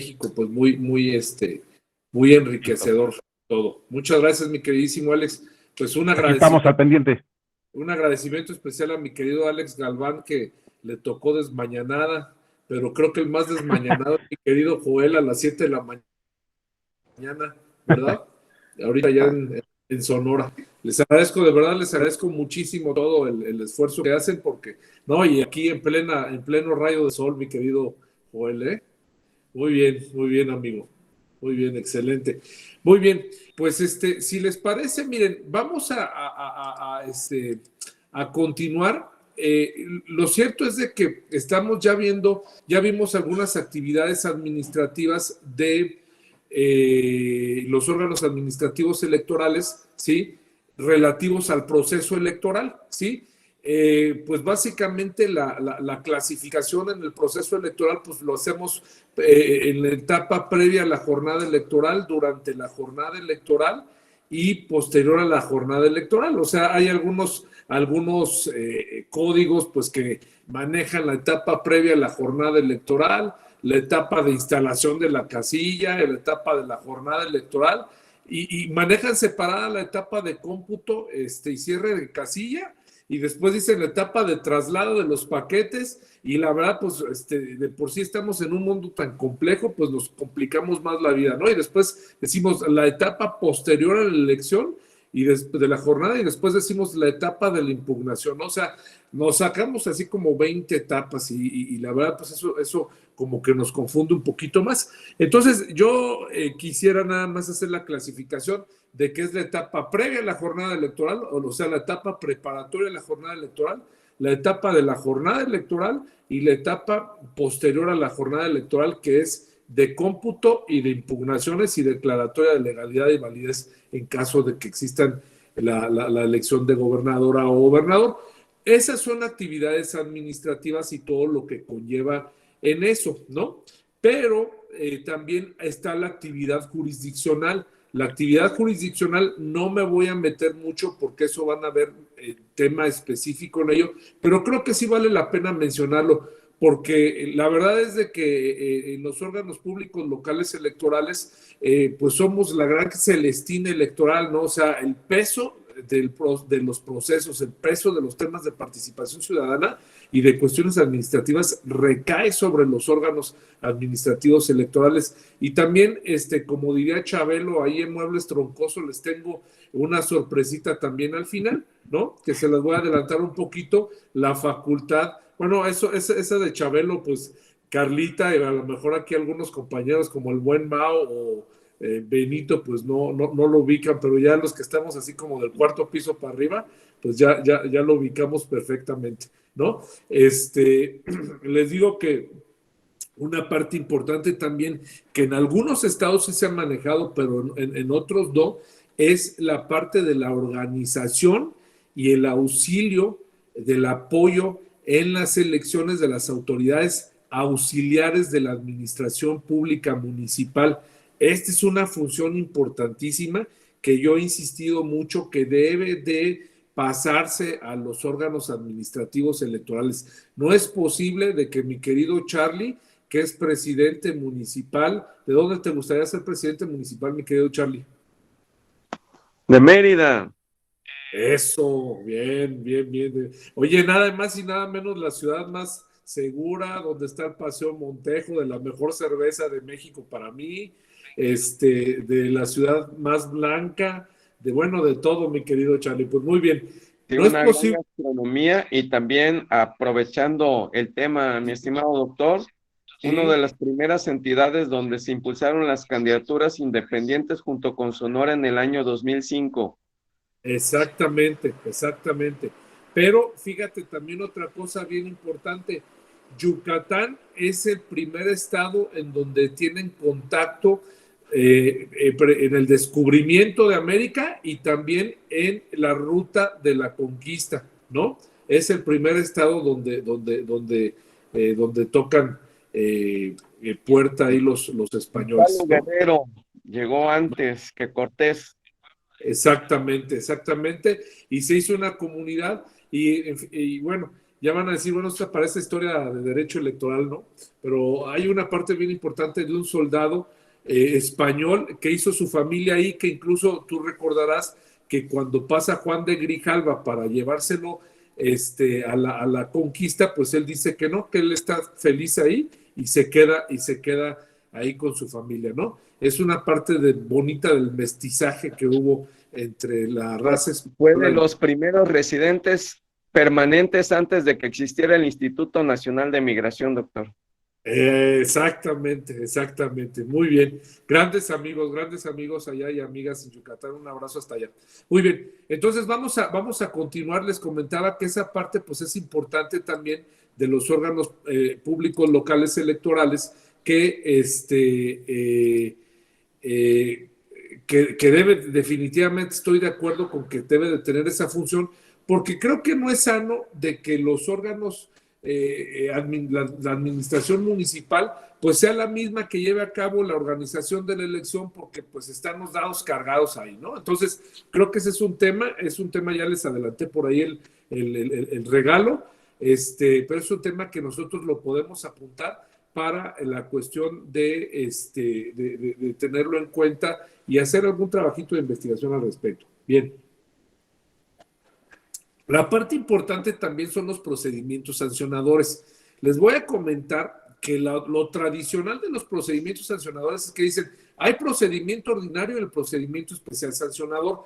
México, pues muy enriquecedor todo. Muchas gracias, mi queridísimo Alex. Pues estamos al pendiente. Un agradecimiento especial a mi querido Alex Galván, que le tocó desmañanada, pero creo que el más desmañanado es mi querido Joel a las 7 de la mañana, ¿verdad? Ahorita ya en Sonora. Les agradezco, de verdad, les agradezco muchísimo todo el esfuerzo que hacen, porque, no, y aquí en pleno rayo de sol, mi querido Joel, ¿eh? Muy bien, amigo. Muy bien, excelente. Muy bien, pues si les parece, miren, vamos a continuar. Lo cierto es de que estamos ya vimos algunas actividades administrativas de los órganos administrativos electorales, ¿sí? Relativos al proceso electoral, ¿sí? Pues básicamente la clasificación en el proceso electoral, pues lo hacemos en la etapa previa a la jornada electoral, durante la jornada electoral y posterior a la jornada electoral. O sea, hay algunos códigos pues que manejan la etapa previa a la jornada electoral, la etapa de instalación de la casilla, la etapa de la jornada electoral, y manejan separada la etapa de cómputo y cierre de casilla, y después dicen la etapa de traslado de los paquetes, y la verdad, pues de por sí estamos en un mundo tan complejo, pues nos complicamos más la vida, ¿no? Y después decimos la etapa posterior a la elección y de la jornada, y después decimos la etapa de la impugnación, ¿no? O sea, nos sacamos así como 20 etapas, y la verdad, pues eso como que nos confunde un poquito más. Entonces, yo quisiera nada más hacer la clasificación de qué es la etapa previa a la jornada electoral, o sea, la etapa preparatoria a la jornada electoral, la etapa de la jornada electoral y la etapa posterior a la jornada electoral, que es de cómputo y de impugnaciones y declaratoria de legalidad y validez en caso de que existan la elección de gobernadora o gobernador. Esas son actividades administrativas y todo lo que conlleva en eso, ¿no? Pero también está la actividad jurisdiccional. La actividad jurisdiccional no me voy a meter mucho porque eso van a ver tema específico en ello, pero creo que sí vale la pena mencionarlo, porque la verdad es de que en los órganos públicos locales electorales, pues somos la gran celestina electoral, ¿no? O sea, el peso de los procesos, el peso de los temas de participación ciudadana y de cuestiones administrativas recae sobre los órganos administrativos electorales. Y también, como diría Chabelo, ahí en Muebles Troncoso les tengo una sorpresita también al final, ¿no? Que se las voy a adelantar un poquito, la facultad, bueno, esa de Chabelo, pues Carlita, y a lo mejor aquí algunos compañeros como el buen Mao o Benito, pues no lo ubican, pero ya los que estamos así como del cuarto piso para arriba, pues ya lo ubicamos perfectamente, ¿no? Les digo que una parte importante también, que en algunos estados sí se ha manejado, pero en otros no, es la parte de la organización y el auxilio del apoyo en las elecciones de las autoridades auxiliares de la administración pública municipal. Esta es una función importantísima que yo he insistido mucho que debe de pasarse a los órganos administrativos electorales. No es posible de que mi querido Charlie, que es presidente municipal, ¿de dónde te gustaría ser presidente municipal, mi querido Charlie? De Mérida. Eso, bien. Oye, nada más y nada menos la ciudad más segura, donde está el Paseo Montejo, de la mejor cerveza de México para mí, de la ciudad más blanca, de todo, mi querido Charlie. Pues muy bien. No es posible. Gastronomía, y también aprovechando el tema, mi estimado doctor, una de las primeras entidades donde se impulsaron las candidaturas independientes junto con Sonora en el año 2005. Exactamente. Pero fíjate también otra cosa bien importante. Yucatán es el primer estado en donde tienen contacto en el descubrimiento de América y también en la ruta de la conquista, ¿no? Es el primer estado donde tocan puerta ahí los españoles, ¿no? Guerrero llegó antes que Cortés. Exactamente. Y se hizo una comunidad y bueno, ya van a decir, bueno, esta parece historia de derecho electoral, ¿no? Pero hay una parte bien importante de un soldado español que hizo su familia ahí, que incluso tú recordarás que cuando pasa Juan de Grijalva para llevárselo a la conquista, pues él dice que no, que él está feliz ahí y se queda ahí con su familia, ¿no? Es una parte bonita del mestizaje que hubo entre la raza Fue de española. los primeros residentes permanentes antes de que existiera el Instituto Nacional de Migración, doctor. Exactamente, exactamente. Muy bien. Grandes amigos allá y amigas en Yucatán. Un abrazo hasta allá. Muy bien. Entonces vamos a continuar. Les comentaba que esa parte pues es importante también de los órganos públicos locales electorales que que debe, definitivamente estoy de acuerdo con que debe de tener esa función, porque creo que no es sano de que los órganos, la administración municipal, pues sea la misma que lleve a cabo la organización de la elección, porque pues están los dados cargados ahí, ¿no? Entonces, creo que ese es un tema, ya les adelanté por ahí el regalo, pero es un tema que nosotros lo podemos apuntar para la cuestión de tenerlo en cuenta y hacer algún trabajito de investigación al respecto. Bien. La parte importante también son los procedimientos sancionadores. Les voy a comentar que lo tradicional de los procedimientos sancionadores es que dicen, hay procedimiento ordinario y el procedimiento especial sancionador.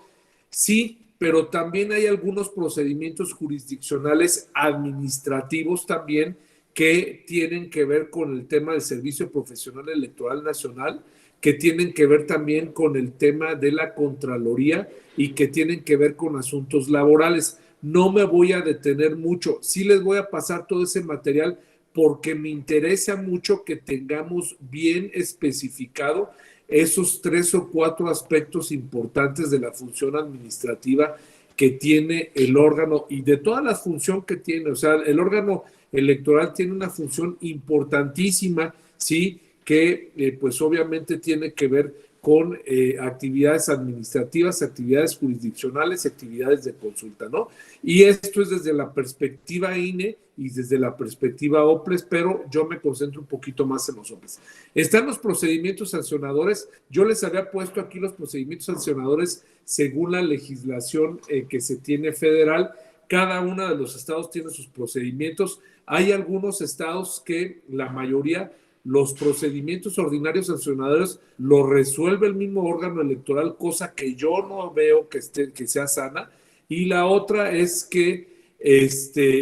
Sí, pero también hay algunos procedimientos jurisdiccionales administrativos también que tienen que ver con el tema del Servicio Profesional Electoral Nacional, que tienen que ver también con el tema de la Contraloría y que tienen que ver con asuntos laborales. No me voy a detener mucho, sí les voy a pasar todo ese material porque me interesa mucho que tengamos bien especificado esos 3 o 4 aspectos importantes de la función administrativa que tiene el órgano y de toda la función que tiene. O sea, el órgano electoral tiene una función importantísima, ¿sí? Que pues obviamente tiene que ver con actividades administrativas, actividades jurisdiccionales, actividades de consulta, ¿no? Y esto es desde la perspectiva INE y desde la perspectiva OPLES, pero yo me concentro un poquito más en los OPLES. Están los procedimientos sancionadores. Yo les había puesto aquí los procedimientos sancionadores según la legislación que se tiene federal. Cada uno de los estados tiene sus procedimientos. Hay algunos estados que la mayoría los procedimientos ordinarios sancionadores los resuelve el mismo órgano electoral, cosa que yo no veo que sea sana. Y la otra es que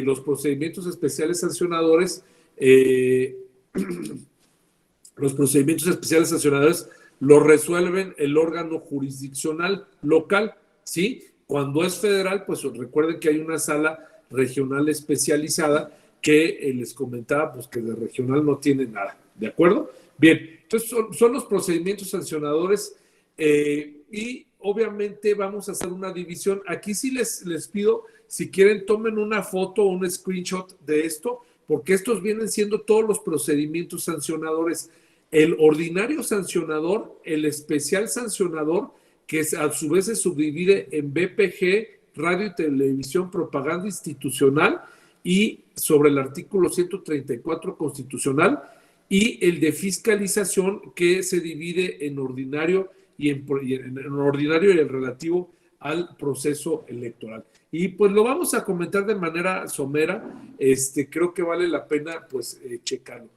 los procedimientos especiales sancionadores, los procedimientos especiales sancionadores los resuelven el órgano jurisdiccional local, ¿sí? Cuando es federal, pues recuerden que hay una sala regional especializada que les comentaba, pues que de regional no tiene nada, ¿de acuerdo? Bien, entonces son los procedimientos sancionadores y obviamente vamos a hacer una división. Aquí sí les pido, si quieren, tomen una foto o un screenshot de esto, porque estos vienen siendo todos los procedimientos sancionadores. El ordinario sancionador, el especial sancionador, que a su vez se subdivide en BPG, radio y televisión, propaganda institucional, y sobre el artículo 134 constitucional, y el de fiscalización, que se divide en ordinario y en ordinario y el relativo al proceso electoral. Y pues lo vamos a comentar de manera somera, creo que vale la pena pues checarlo.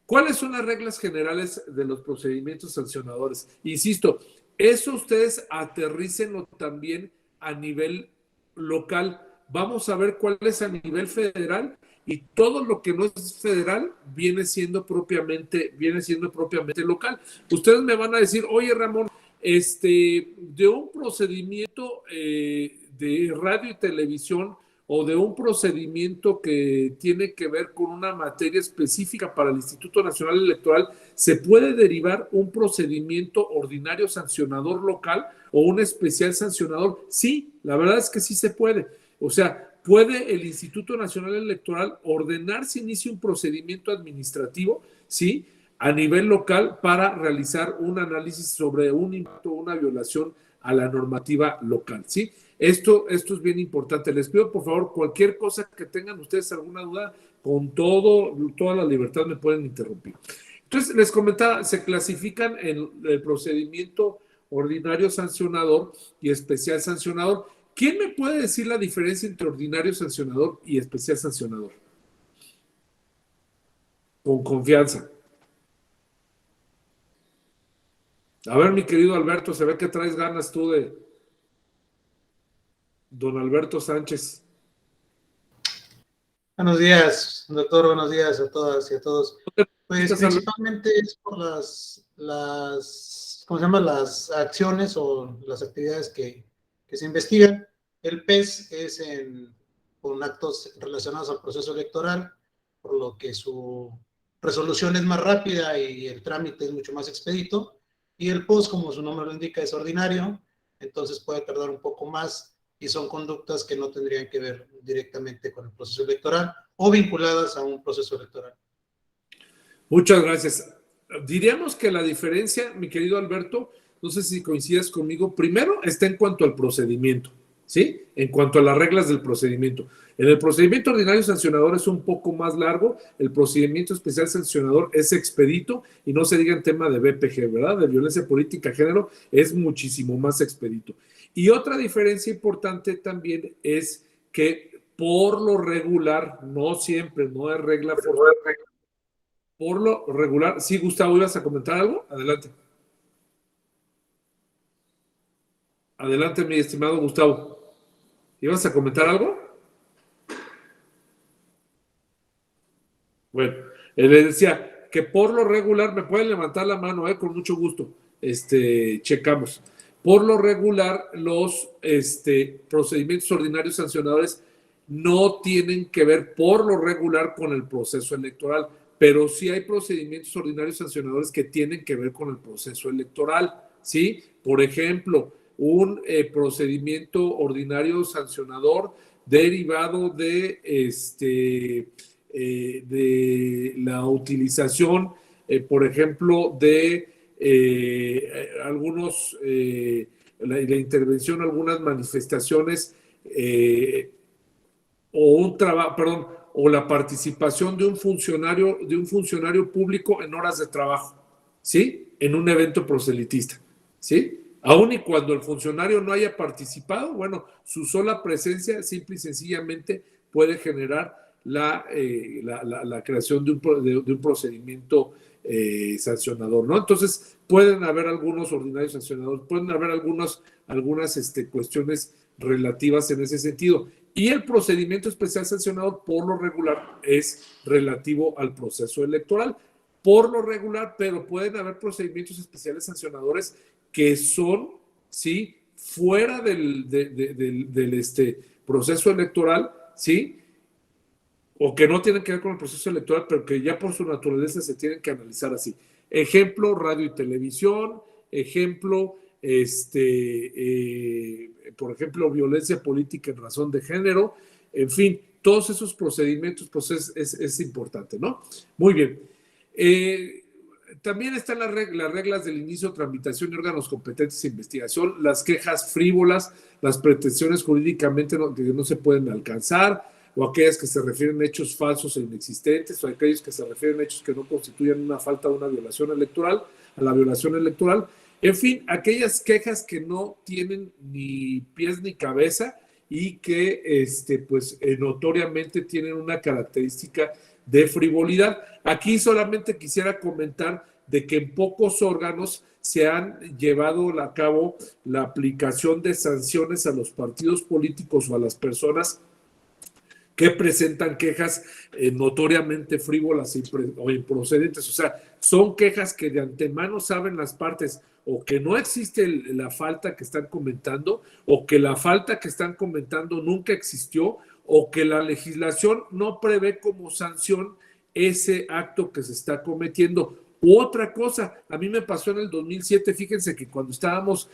¿Cuáles son las reglas generales de los procedimientos sancionadores? Insisto, eso ustedes aterrícenlo también a nivel local. Vamos a ver cuál es a nivel federal y todo lo que no es federal viene siendo propiamente local. Ustedes me van a decir, oye Ramón, de un procedimiento de radio y televisión o de un procedimiento que tiene que ver con una materia específica para el Instituto Nacional Electoral, ¿se puede derivar un procedimiento ordinario sancionador local o un especial sancionador? Sí, la verdad es que sí se puede. O sea, puede el Instituto Nacional Electoral ordenar se inicie un procedimiento administrativo, ¿sí?, a nivel local para realizar un análisis sobre un impacto o una violación a la normativa local, ¿sí? Esto es bien importante. Les pido, por favor, cualquier cosa que tengan ustedes, alguna duda, con toda la libertad me pueden interrumpir. Entonces, les comentaba, se clasifican en el procedimiento ordinario sancionador y especial sancionador. ¿Quién me puede decir la diferencia entre ordinario sancionador y especial sancionador? Con confianza. A ver, mi querido Alberto, se ve que traes ganas tú de don Alberto Sánchez. Buenos días, doctor, buenos días a todas y a todos. Pues principalmente es por ¿cómo se llama? Las acciones o las actividades que se investigan. El PES es con actos relacionados al proceso electoral, por lo que su resolución es más rápida y el trámite es mucho más expedito. Y el POS, como su nombre lo indica, es ordinario, entonces puede tardar un poco más y son conductas que no tendrían que ver directamente con el proceso electoral o vinculadas a un proceso electoral. Muchas gracias. Diríamos que la diferencia, mi querido Alberto, no sé si coincides conmigo, primero está en cuanto al procedimiento, ¿sí? En cuanto a las reglas del procedimiento. En el procedimiento ordinario sancionador es un poco más largo, el procedimiento especial sancionador es expedito y no se diga en tema de BPG, ¿verdad? De violencia política, género, es muchísimo más expedito. Y otra diferencia importante también es que por lo regular, no siempre, no es regla forzada, por lo regular, sí, Gustavo, ¿ibas a comentar algo? Adelante. Adelante, mi estimado Gustavo. ¿Ibas a comentar algo? Bueno, le decía que por lo regular, me pueden levantar la mano, con mucho gusto. Checamos. Por lo regular, los procedimientos ordinarios sancionadores no tienen que ver por lo regular con el proceso electoral, pero sí hay procedimientos ordinarios sancionadores que tienen que ver con el proceso electoral, ¿sí? Por ejemplo, un procedimiento ordinario sancionador derivado de la utilización, por ejemplo, de la intervención, algunas manifestaciones o la participación de un funcionario público en horas de trabajo, ¿sí? En un evento proselitista, ¿sí? Aun y cuando el funcionario no haya participado, bueno, su sola presencia simple y sencillamente puede generar la creación de un procedimiento sancionador, ¿no? Entonces, pueden haber algunos ordinarios sancionadores, pueden haber algunas cuestiones relativas en ese sentido. Y el procedimiento especial sancionador, por lo regular, es relativo al proceso electoral. Por lo regular, pero pueden haber procedimientos especiales sancionadores que son, ¿sí?, fuera del proceso electoral, ¿sí?, o que no tienen que ver con el proceso electoral, pero que ya por su naturaleza se tienen que analizar así. Ejemplo, radio y televisión. Ejemplo, por ejemplo, violencia política en razón de género. En fin, todos esos procedimientos, pues es importante, ¿no? Muy bien. También están las reglas del inicio, tramitación y órganos competentes de investigación, las quejas frívolas, las pretensiones jurídicamente que no se pueden alcanzar, o aquellas que se refieren a hechos falsos e inexistentes, o aquellos que se refieren a hechos que no constituyen una falta o una violación electoral, a la violación electoral. En fin, aquellas quejas que no tienen ni pies ni cabeza y que notoriamente tienen una característica de frivolidad. Aquí solamente quisiera comentar de que en pocos órganos se han llevado a cabo la aplicación de sanciones a los partidos políticos o a las personas que presentan quejas notoriamente frívolas o improcedentes. O sea, son quejas que de antemano saben las partes o que no existe la falta que están comentando, o que la falta que están comentando nunca existió, o que la legislación no prevé como sanción ese acto que se está cometiendo. U otra cosa, a mí me pasó en el 2007, fíjense que cuando estábamos,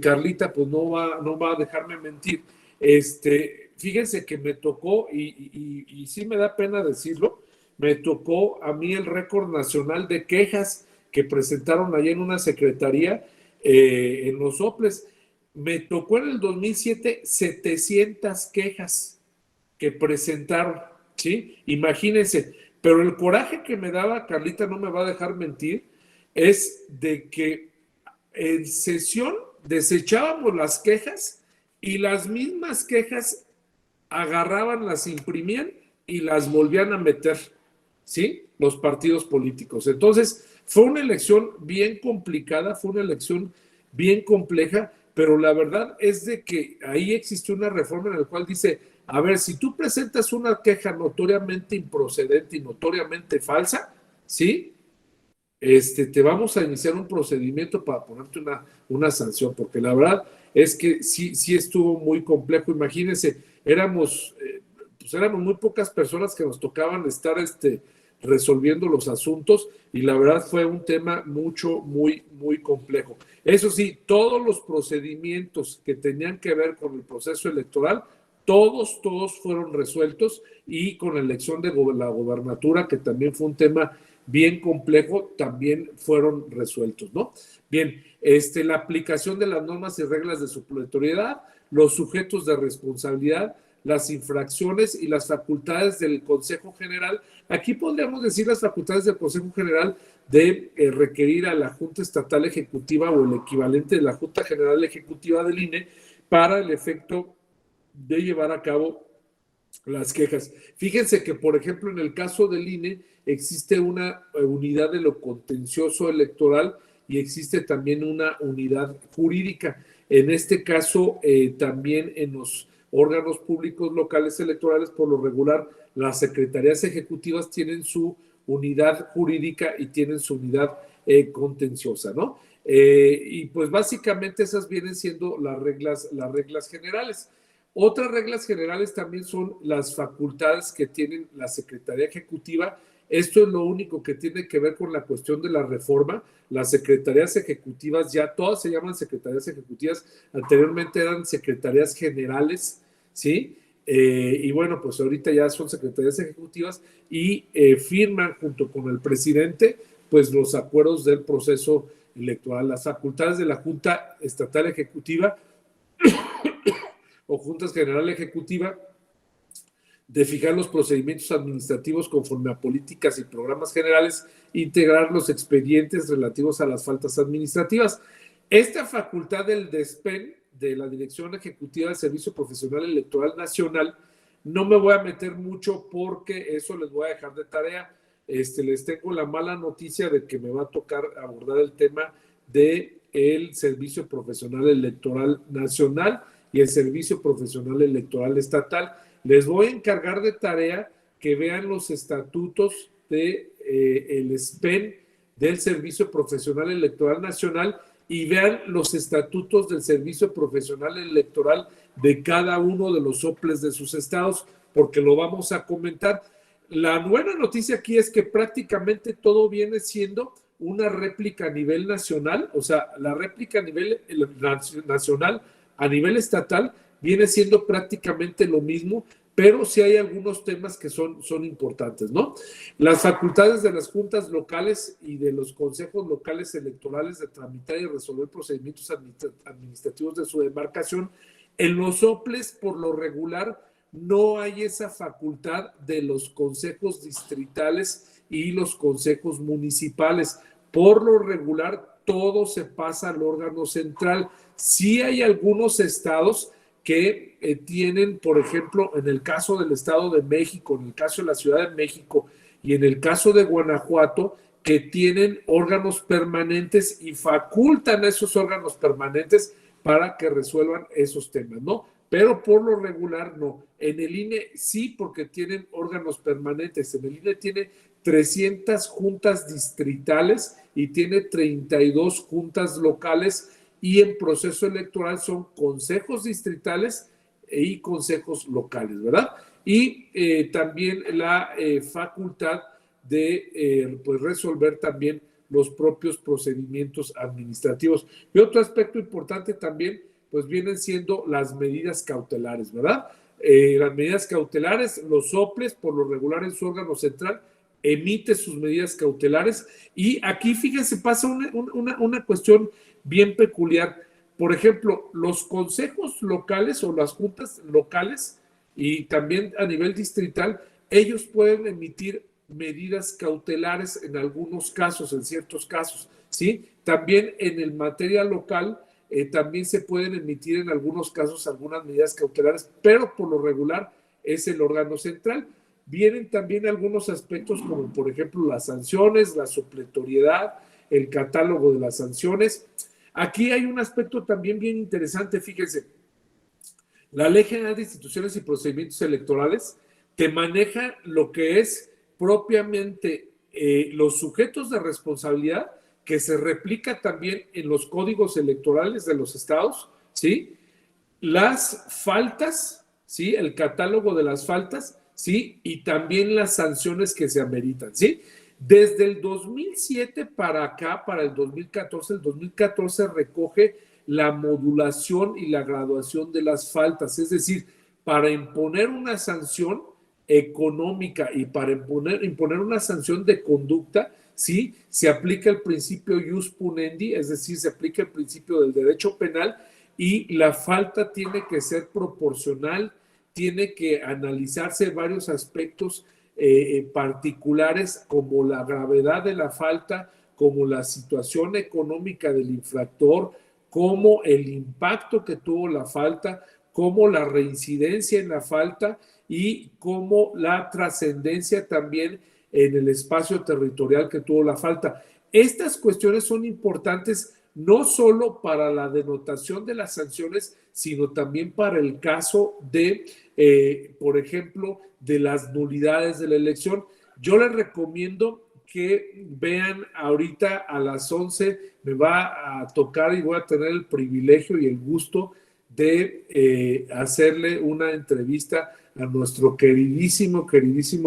Carlita, pues no va a dejarme mentir, fíjense que me tocó, y sí me da pena decirlo, me tocó a mí el récord nacional de quejas que presentaron allá en una secretaría en los soples. me tocó en el 2007 700 quejas que presentaron, ¿sí? Imagínense, pero el coraje que me daba, Carlita no me va a dejar mentir, es de que en sesión desechábamos las quejas y las mismas quejas agarraban, las imprimían y las volvían a meter, ¿sí? Los partidos políticos. Entonces, fue una elección bien complicada, fue una elección bien compleja, pero la verdad es de que ahí existió una reforma en la cual dice, a ver, si tú presentas una queja notoriamente improcedente y notoriamente falsa, ¿sí? Te vamos a iniciar un procedimiento para ponerte una sanción, porque la verdad es que sí estuvo muy complejo. Imagínense, éramos muy pocas personas que nos tocaban estar resolviendo los asuntos y la verdad fue un tema muy complejo. Eso sí, todos los procedimientos que tenían que ver con el proceso electoral, todos fueron resueltos y con la elección de la gobernatura, que también fue un tema bien complejo, también fueron resueltos, ¿no? Bien, la aplicación de las normas y reglas de supletoriedad, los sujetos de responsabilidad, las infracciones y las facultades del Consejo General. Aquí podríamos decir las facultades del Consejo General de requerir a la Junta Estatal Ejecutiva o el equivalente de la Junta General Ejecutiva del INE para el efecto de llevar a cabo las quejas. Fíjense que, por ejemplo, en el caso del INE existe una unidad de lo contencioso electoral y existe también una unidad jurídica. En este caso, también en los órganos públicos locales electorales, por lo regular, las secretarías ejecutivas tienen su unidad jurídica y tienen su unidad contenciosa, ¿no? Y pues básicamente esas vienen siendo las reglas generales. Otras reglas generales también son las facultades que tienen la Secretaría Ejecutiva. Esto es lo único que tiene que ver con la cuestión de la reforma. Las secretarías ejecutivas ya todas se llaman secretarías ejecutivas. Anteriormente eran secretarías generales, ¿sí? Y bueno, pues ahorita ya son secretarías ejecutivas y firman junto con el presidente pues los acuerdos del proceso electoral. Las facultades de la Junta Estatal Ejecutiva o Junta General Ejecutiva de fijar los procedimientos administrativos conforme a políticas y programas generales, integrar los expedientes relativos a las faltas administrativas. Esta facultad del DESPEN, de la Dirección Ejecutiva del Servicio Profesional Electoral Nacional, no me voy a meter mucho porque eso les voy a dejar de tarea. Les tengo la mala noticia de que me va a tocar abordar el tema del Servicio Profesional Electoral Nacional y el Servicio Profesional Electoral Estatal. Les voy a encargar de tarea que vean los estatutos del SPEN, del Servicio Profesional Electoral Nacional, y vean los estatutos del Servicio Profesional Electoral de cada uno de los soples de sus estados, porque lo vamos a comentar. La buena noticia aquí es que prácticamente todo viene siendo una réplica a nivel nacional, o sea, la réplica a nivel nacional, a nivel estatal, viene siendo prácticamente lo mismo, pero sí hay algunos temas que son importantes, ¿no? Las facultades de las juntas locales y de los consejos locales electorales de tramitar y resolver procedimientos administrativos de su demarcación. En los soples, por lo regular, no hay esa facultad de los consejos distritales y los consejos municipales. Por lo regular, todo se pasa al órgano central. Sí hay algunos estados que tienen, por ejemplo, en el caso del Estado de México, en el caso de la Ciudad de México y en el caso de Guanajuato, que tienen órganos permanentes y facultan a esos órganos permanentes para que resuelvan esos temas, ¿no? Pero por lo regular no. En el INE sí, porque tienen órganos permanentes. En el INE tiene 300 juntas distritales y tiene 32 juntas locales, y en proceso electoral son consejos distritales y consejos locales, ¿verdad? Y también la facultad de pues resolver también los propios procedimientos administrativos. Y otro aspecto importante también, pues vienen siendo las medidas cautelares, ¿verdad? Las medidas cautelares, los soples, por lo regular en su órgano central, emite sus medidas cautelares. Y aquí, fíjense, pasa una cuestión bien peculiar. por ejemplo, los consejos locales o las juntas locales y también a nivel distrital, ellos pueden emitir medidas cautelares en algunos casos, en ciertos casos, ¿sí? También en el materia local, también se pueden emitir en algunos casos algunas medidas cautelares, pero por lo regular es el órgano central. Vienen también algunos aspectos como, por ejemplo, las sanciones, la supletoriedad, el catálogo de las sanciones. Aquí hay un aspecto también bien interesante, fíjense. La Ley General de Instituciones y Procedimientos Electorales te maneja lo que es propiamente los sujetos de responsabilidad, que se replica también en los códigos electorales de los estados, ¿sí? Las faltas, ¿sí? El catálogo de las faltas, ¿sí? Y también las sanciones que se ameritan, ¿sí? Desde el 2007 para acá, para el 2014 recoge la modulación y la graduación de las faltas, es decir, para imponer una sanción económica y para imponer una sanción de conducta, ¿sí? Se aplica el principio ius punendi, es decir, se aplica el principio del derecho penal y la falta tiene que ser proporcional, tiene que analizarse varios aspectos particulares como la gravedad de la falta, como la situación económica del infractor, como el impacto que tuvo la falta, como la reincidencia en la falta y como la trascendencia también en el espacio territorial que tuvo la falta. Estas cuestiones son importantes no solo para la denotación de las sanciones, sino también para el caso de, por ejemplo, de las nulidades de la elección. Yo les recomiendo que vean ahorita a las 11, me va a tocar y voy a tener el privilegio y el gusto de hacerle una entrevista a nuestro queridísimo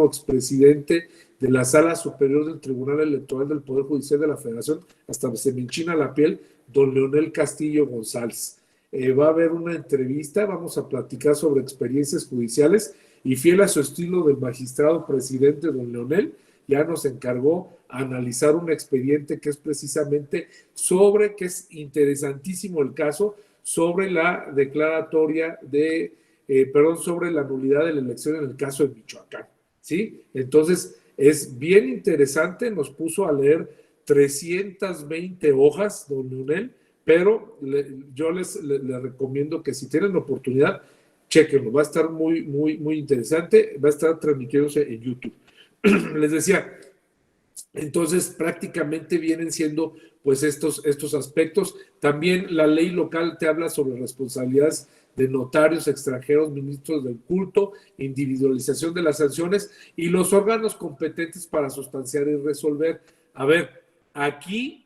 expresidente de la Sala Superior del Tribunal Electoral del Poder Judicial de la Federación, hasta se me enchina la piel, don Leonel Castillo González. Va a haber una entrevista, vamos a platicar sobre experiencias judiciales y fiel a su estilo del magistrado presidente, don Leonel, ya nos encargó analizar un expediente que es precisamente sobre, que es interesantísimo el caso, sobre la declaratoria de, sobre la nulidad de la elección en el caso de Michoacán, ¿sí? Entonces, es bien interesante, nos puso a leer 320 hojas, don Leonel, pero yo les recomiendo que si tienen oportunidad, chequenlo, va a estar muy interesante, va a estar transmitiéndose en YouTube. Les decía, entonces prácticamente vienen siendo pues estos aspectos. También la ley local te habla sobre responsabilidades de notarios extranjeros, ministros del culto, individualización de las sanciones y los órganos competentes para sustanciar y resolver. A ver, aquí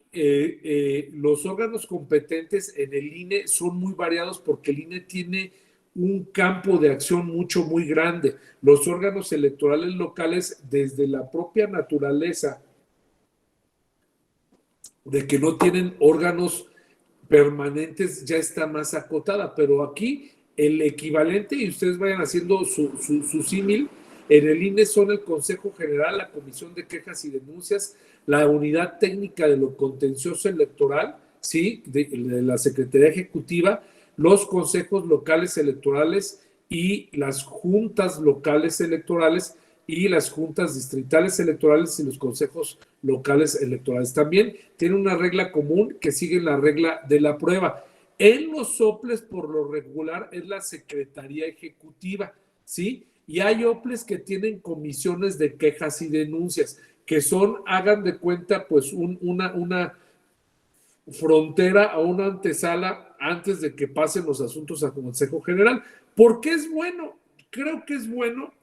los órganos competentes en el INE son muy variados porque el INE tiene un campo de acción muy grande. Los órganos electorales locales, desde la propia naturaleza de que no tienen órganos permanentes, ya está más acotada, pero aquí el equivalente, y ustedes vayan haciendo su símil, en el INE son el Consejo General, la Comisión de Quejas y Denuncias, la Unidad Técnica de lo Contencioso Electoral, ¿sí? de la Secretaría Ejecutiva, los consejos locales electorales y las juntas locales electorales y las juntas distritales electorales y los consejos locales electorales. También tiene una regla común que sigue la regla de la prueba. En los soples, por lo regular, es la Secretaría Ejecutiva, ¿sí? Y hay OPLES que tienen comisiones de quejas y denuncias, que son, hagan de cuenta, pues una frontera o una antesala antes de que pasen los asuntos al Consejo General. ¿Por qué es bueno? Creo que es bueno,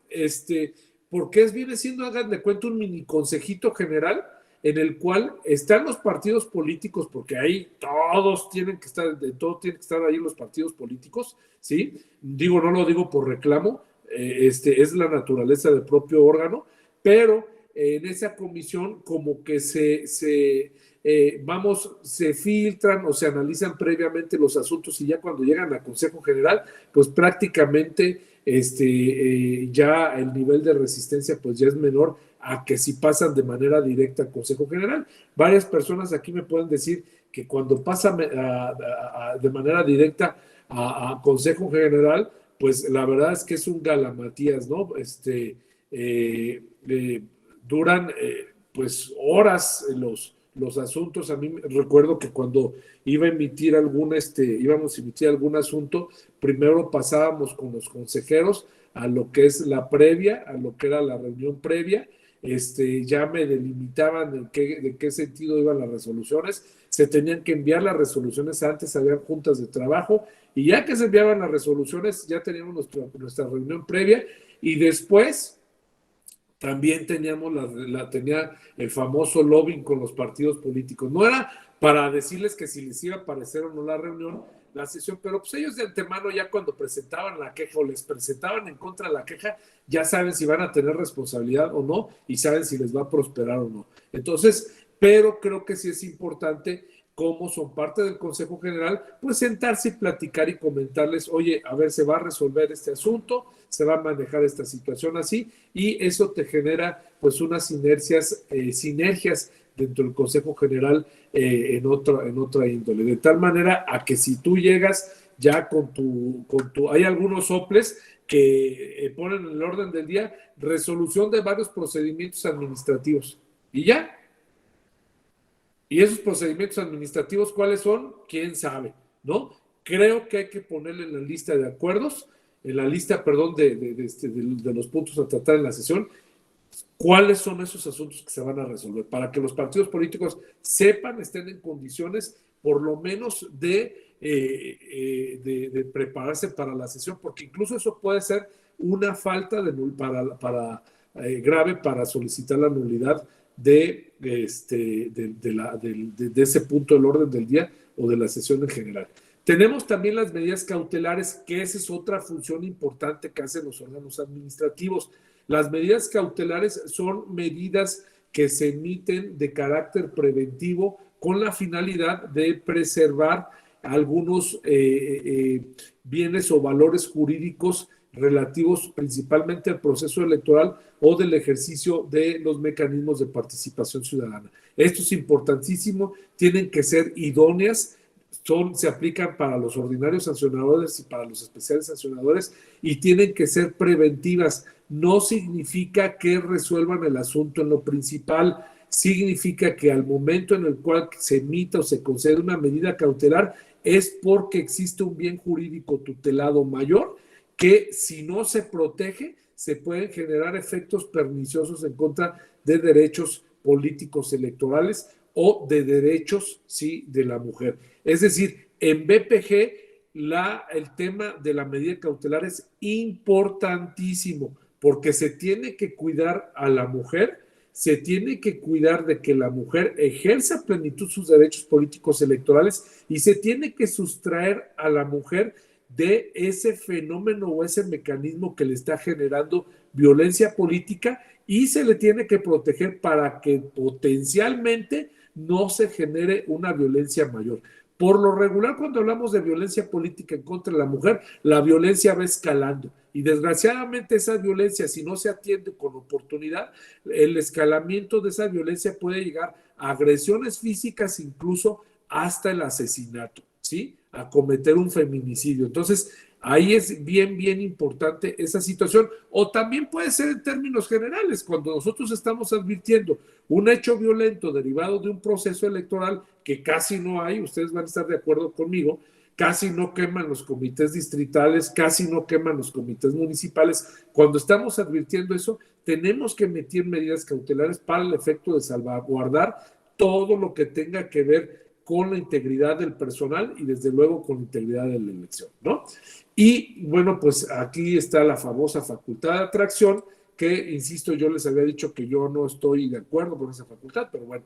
porque viene siendo, hagan de cuenta, un mini consejito general en el cual están los partidos políticos, porque ahí todos tienen que estar, de todo tienen que estar ahí los partidos políticos, ¿sí? No lo digo por reclamo, es la naturaleza del propio órgano, pero en esa comisión como que se filtran o se analizan previamente los asuntos y ya cuando llegan al Consejo General, pues prácticamente ya el nivel de resistencia pues ya es menor a que si pasan de manera directa al Consejo General. Varias personas aquí me pueden decir que cuando pasa de manera directa a Consejo General, pues la verdad es que es un galamatías, ¿no? Duran pues horas los asuntos. A mí recuerdo que cuando íbamos a emitir algún asunto, primero pasábamos con los consejeros a lo que es la previa, a lo que era la reunión previa. Ya me delimitaban de qué sentido iban las resoluciones. Se tenían que enviar las resoluciones antes, había juntas de trabajo, y ya que se enviaban las resoluciones, ya teníamos nuestra reunión previa, y después también tenía el famoso lobbying con los partidos políticos. No era para decirles que si les iba a parecer o no la reunión, la sesión, pero pues ellos de antemano ya cuando presentaban la queja o les presentaban en contra de la queja, ya saben si van a tener responsabilidad o no y saben si les va a prosperar o no. Entonces, pero creo que sí es importante, como son parte del Consejo General, pues sentarse y platicar y comentarles, oye, a ver, se va a resolver este asunto, se va a manejar esta situación así, y eso te genera pues unas sinergias dentro del Consejo General en otra índole, de tal manera a que si tú llegas ya hay algunos soples que ponen en el orden del día resolución de varios procedimientos administrativos, y ya. Y esos procedimientos administrativos, ¿cuáles son? ¿Quién sabe? ¿No? Creo que hay que ponerle en la lista de acuerdos, en la lista, perdón, de los puntos a tratar en la sesión, cuáles son esos asuntos que se van a resolver, para que los partidos políticos sepan, estén en condiciones, por lo menos, de prepararse para la sesión, porque incluso eso puede ser una falta grave para solicitar la nulidad de ese punto del orden del día o de la sesión en general. Tenemos también las medidas cautelares, que esa es otra función importante que hacen los órganos administrativos. Las medidas cautelares son medidas que se emiten de carácter preventivo con la finalidad de preservar algunos bienes o valores jurídicos relativos principalmente al proceso electoral o del ejercicio de los mecanismos de participación ciudadana. Esto es importantísimo, tienen que ser idóneas, se aplican para los ordinarios sancionadores y para los especiales sancionadores, y tienen que ser preventivas. No significa que resuelvan el asunto en lo principal, significa que al momento en el cual se emita o se concede una medida cautelar es porque existe un bien jurídico tutelado mayor que, si no se protege, se pueden generar efectos perniciosos en contra de derechos políticos electorales o de derechos, sí, de la mujer. Es decir, en BPG el tema de la medida cautelar es importantísimo, porque se tiene que cuidar a la mujer, se tiene que cuidar de que la mujer ejerza a plenitud sus derechos políticos electorales, y se tiene que sustraer a la mujer de ese fenómeno o ese mecanismo que le está generando violencia política, y se le tiene que proteger para que potencialmente no se genere una violencia mayor. Por lo regular, cuando hablamos de violencia política en contra de la mujer, la violencia va escalando, y desgraciadamente esa violencia, si no se atiende con oportunidad, el escalamiento de esa violencia puede llegar a agresiones físicas, incluso hasta el asesinato, ¿sí? A cometer un feminicidio. Entonces, ahí es bien, bien importante esa situación. O también puede ser en términos generales, cuando nosotros estamos advirtiendo un hecho violento derivado de un proceso electoral que casi no hay, ustedes van a estar de acuerdo conmigo, casi no queman los comités distritales, casi no queman los comités municipales. Cuando estamos advirtiendo eso, tenemos que emitir medidas cautelares para el efecto de salvaguardar todo lo que tenga que ver con la integridad del personal y desde luego con la integridad de la elección, ¿no? Y bueno, pues aquí está la famosa facultad de atracción, que, insisto, yo les había dicho que yo no estoy de acuerdo con esa facultad, pero bueno.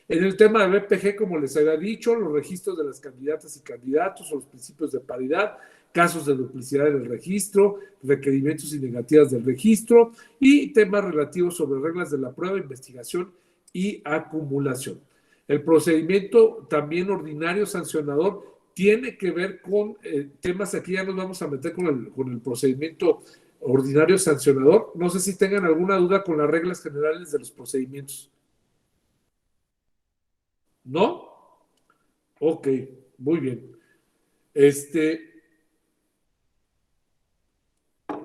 En el tema de BPG, como les había dicho, los registros de las candidatas y candidatos o los principios de paridad, casos de duplicidad del registro, requerimientos y negativas del registro, y temas relativos sobre reglas de la prueba, investigación y acumulación. El procedimiento también ordinario sancionador tiene que ver con temas, aquí ya nos vamos a meter con el procedimiento ordinario sancionador. No sé si tengan alguna duda con las reglas generales de los procedimientos. ¿No? Ok, muy bien.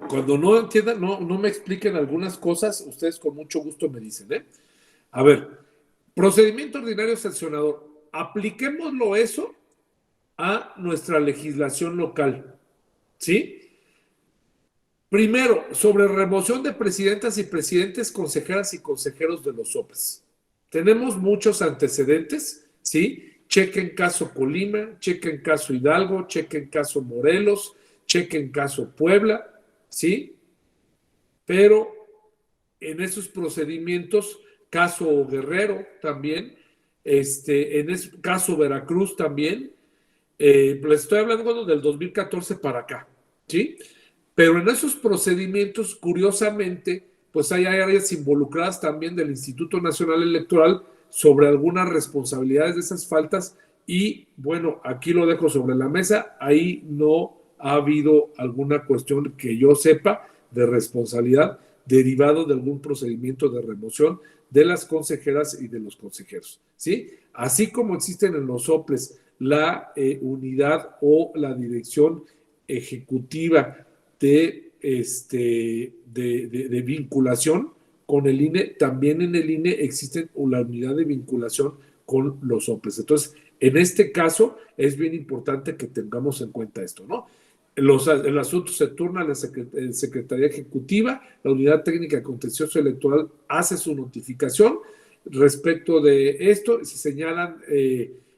Cuando no entiendan, no me expliquen algunas cosas, ustedes con mucho gusto me dicen, ¿eh? A ver, procedimiento ordinario sancionador. Apliquémoslo eso a nuestra legislación local, ¿sí? Primero, sobre remoción de presidentas y presidentes, consejeras y consejeros de los OPES. Tenemos muchos antecedentes, ¿sí? Chequen caso Colima, chequen caso Hidalgo, chequen caso Morelos, chequen caso Puebla, ¿sí? Pero en esos procedimientos, caso Guerrero también, en ese caso Veracruz también, les estoy hablando del 2014 para acá, ¿sí? Pero en esos procedimientos, curiosamente, pues hay áreas involucradas también del Instituto Nacional Electoral sobre algunas responsabilidades de esas faltas y bueno, aquí lo dejo sobre la mesa, ahí no ha habido alguna cuestión que yo sepa de responsabilidad derivado de algún procedimiento de remoción de las consejeras y de los consejeros, ¿sí? Así como existen en los OPLES la unidad o la dirección ejecutiva de vinculación con el INE, también en el INE existe la unidad de vinculación con los OPLES. Entonces, en este caso, es bien importante que tengamos en cuenta esto, ¿no? El asunto se turna a la Secretaría Ejecutiva, la Unidad Técnica Contencioso Electoral hace su notificación. Respecto de esto, se señalan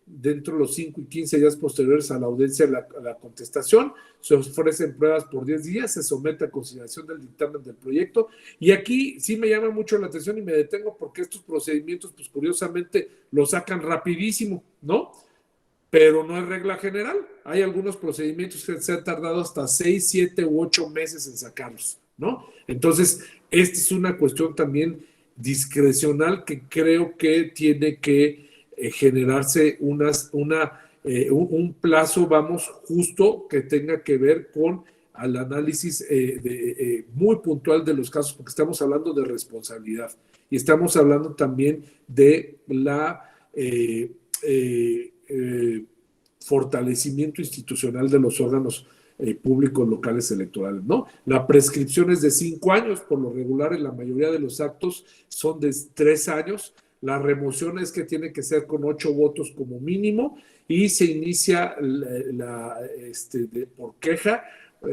dentro de los 5 y 15 días posteriores a la audiencia la contestación, se ofrecen pruebas por 10 días, se somete a consideración del dictamen del proyecto, y aquí sí me llama mucho la atención y me detengo porque estos procedimientos, pues curiosamente, los sacan rapidísimo, ¿no? Pero no es regla general. Hay algunos procedimientos que se han tardado hasta 6, 7 u 8 meses en sacarlos, ¿no? Entonces, esta es una cuestión también discrecional que creo que tiene que generarse un plazo, vamos, justo que tenga que ver con el análisis muy puntual de los casos, porque estamos hablando de responsabilidad y estamos hablando también de la fortalecimiento institucional de los órganos públicos locales electorales, ¿no? La prescripción es de 5 años, por lo regular en la mayoría de los actos son de 3 años, la remoción es que tiene que ser con 8 votos como mínimo y se inicia por queja,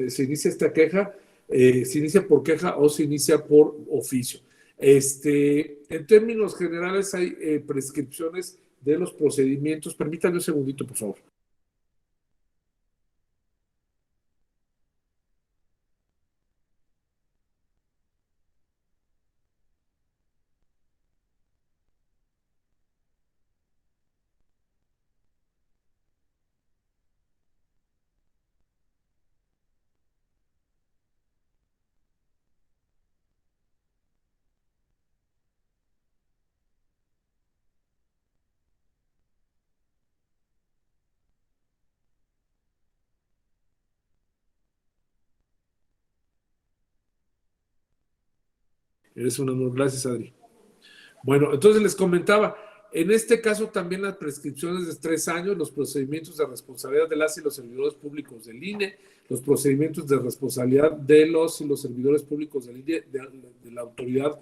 se inicia esta queja, se inicia por queja o se inicia por oficio. En términos generales hay prescripciones de los procedimientos. Permítanme un segundito, por favor. Eres un amor. Gracias, Adri. Bueno, entonces les comentaba, en este caso también las prescripciones de 3 años, los procedimientos de responsabilidad de las y los servidores públicos del INE, los procedimientos de responsabilidad de los y los servidores públicos del INE, de la autoridad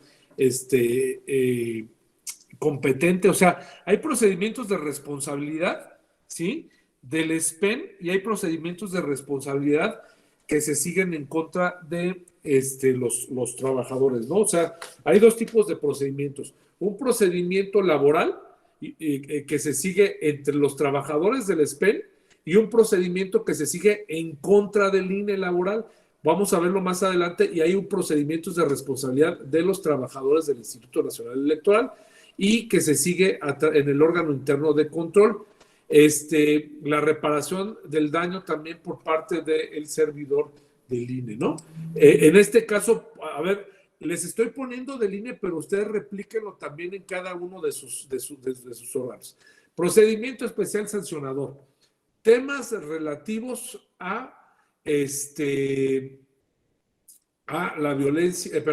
competente. O sea, hay procedimientos de responsabilidad, ¿sí? Del SPEN y hay procedimientos de responsabilidad que se siguen en contra de los trabajadores, ¿no? O sea, hay 2 tipos de procedimientos. Un procedimiento laboral que se sigue entre los trabajadores del SPEN y un procedimiento que se sigue en contra del INE laboral. Vamos a verlo más adelante y hay un procedimiento de responsabilidad de los trabajadores del Instituto Nacional Electoral y que se sigue en el órgano interno de control. La reparación del daño también por parte del servidor del INE, ¿no? En este caso, a ver, les estoy poniendo del INE, pero ustedes replíquenlo también en cada uno de sus órganos. Procedimiento especial sancionador. Temas relativos a la violencia,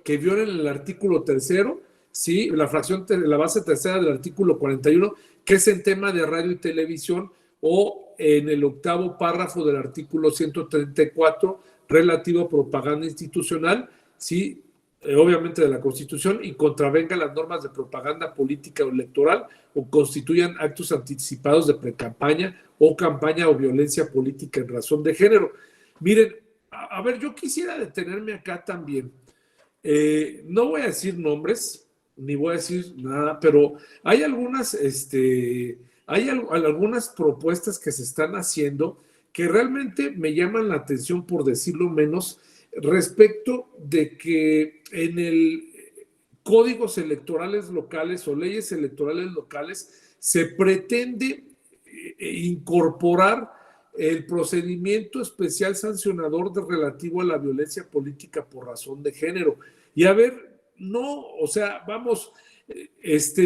que violen el artículo 3º, ¿sí? La base tercera del artículo 41, que es en tema de radio y televisión, o en el 8º párrafo del artículo 134 relativo a propaganda institucional, ¿sí? Obviamente de la Constitución, y contravenga las normas de propaganda política o electoral o constituyan actos anticipados de precampaña o campaña o violencia política en razón de género. Miren, a ver, yo quisiera detenerme acá también. No voy a decir nombres, ni voy a decir nada, pero hay algunas, algunas propuestas que se están haciendo que realmente me llaman la atención, por decirlo menos, respecto de que en el códigos electorales locales o leyes electorales locales se pretende incorporar el procedimiento especial sancionador relativo a la violencia política por razón de género. Y a ver, no, o sea, vamos,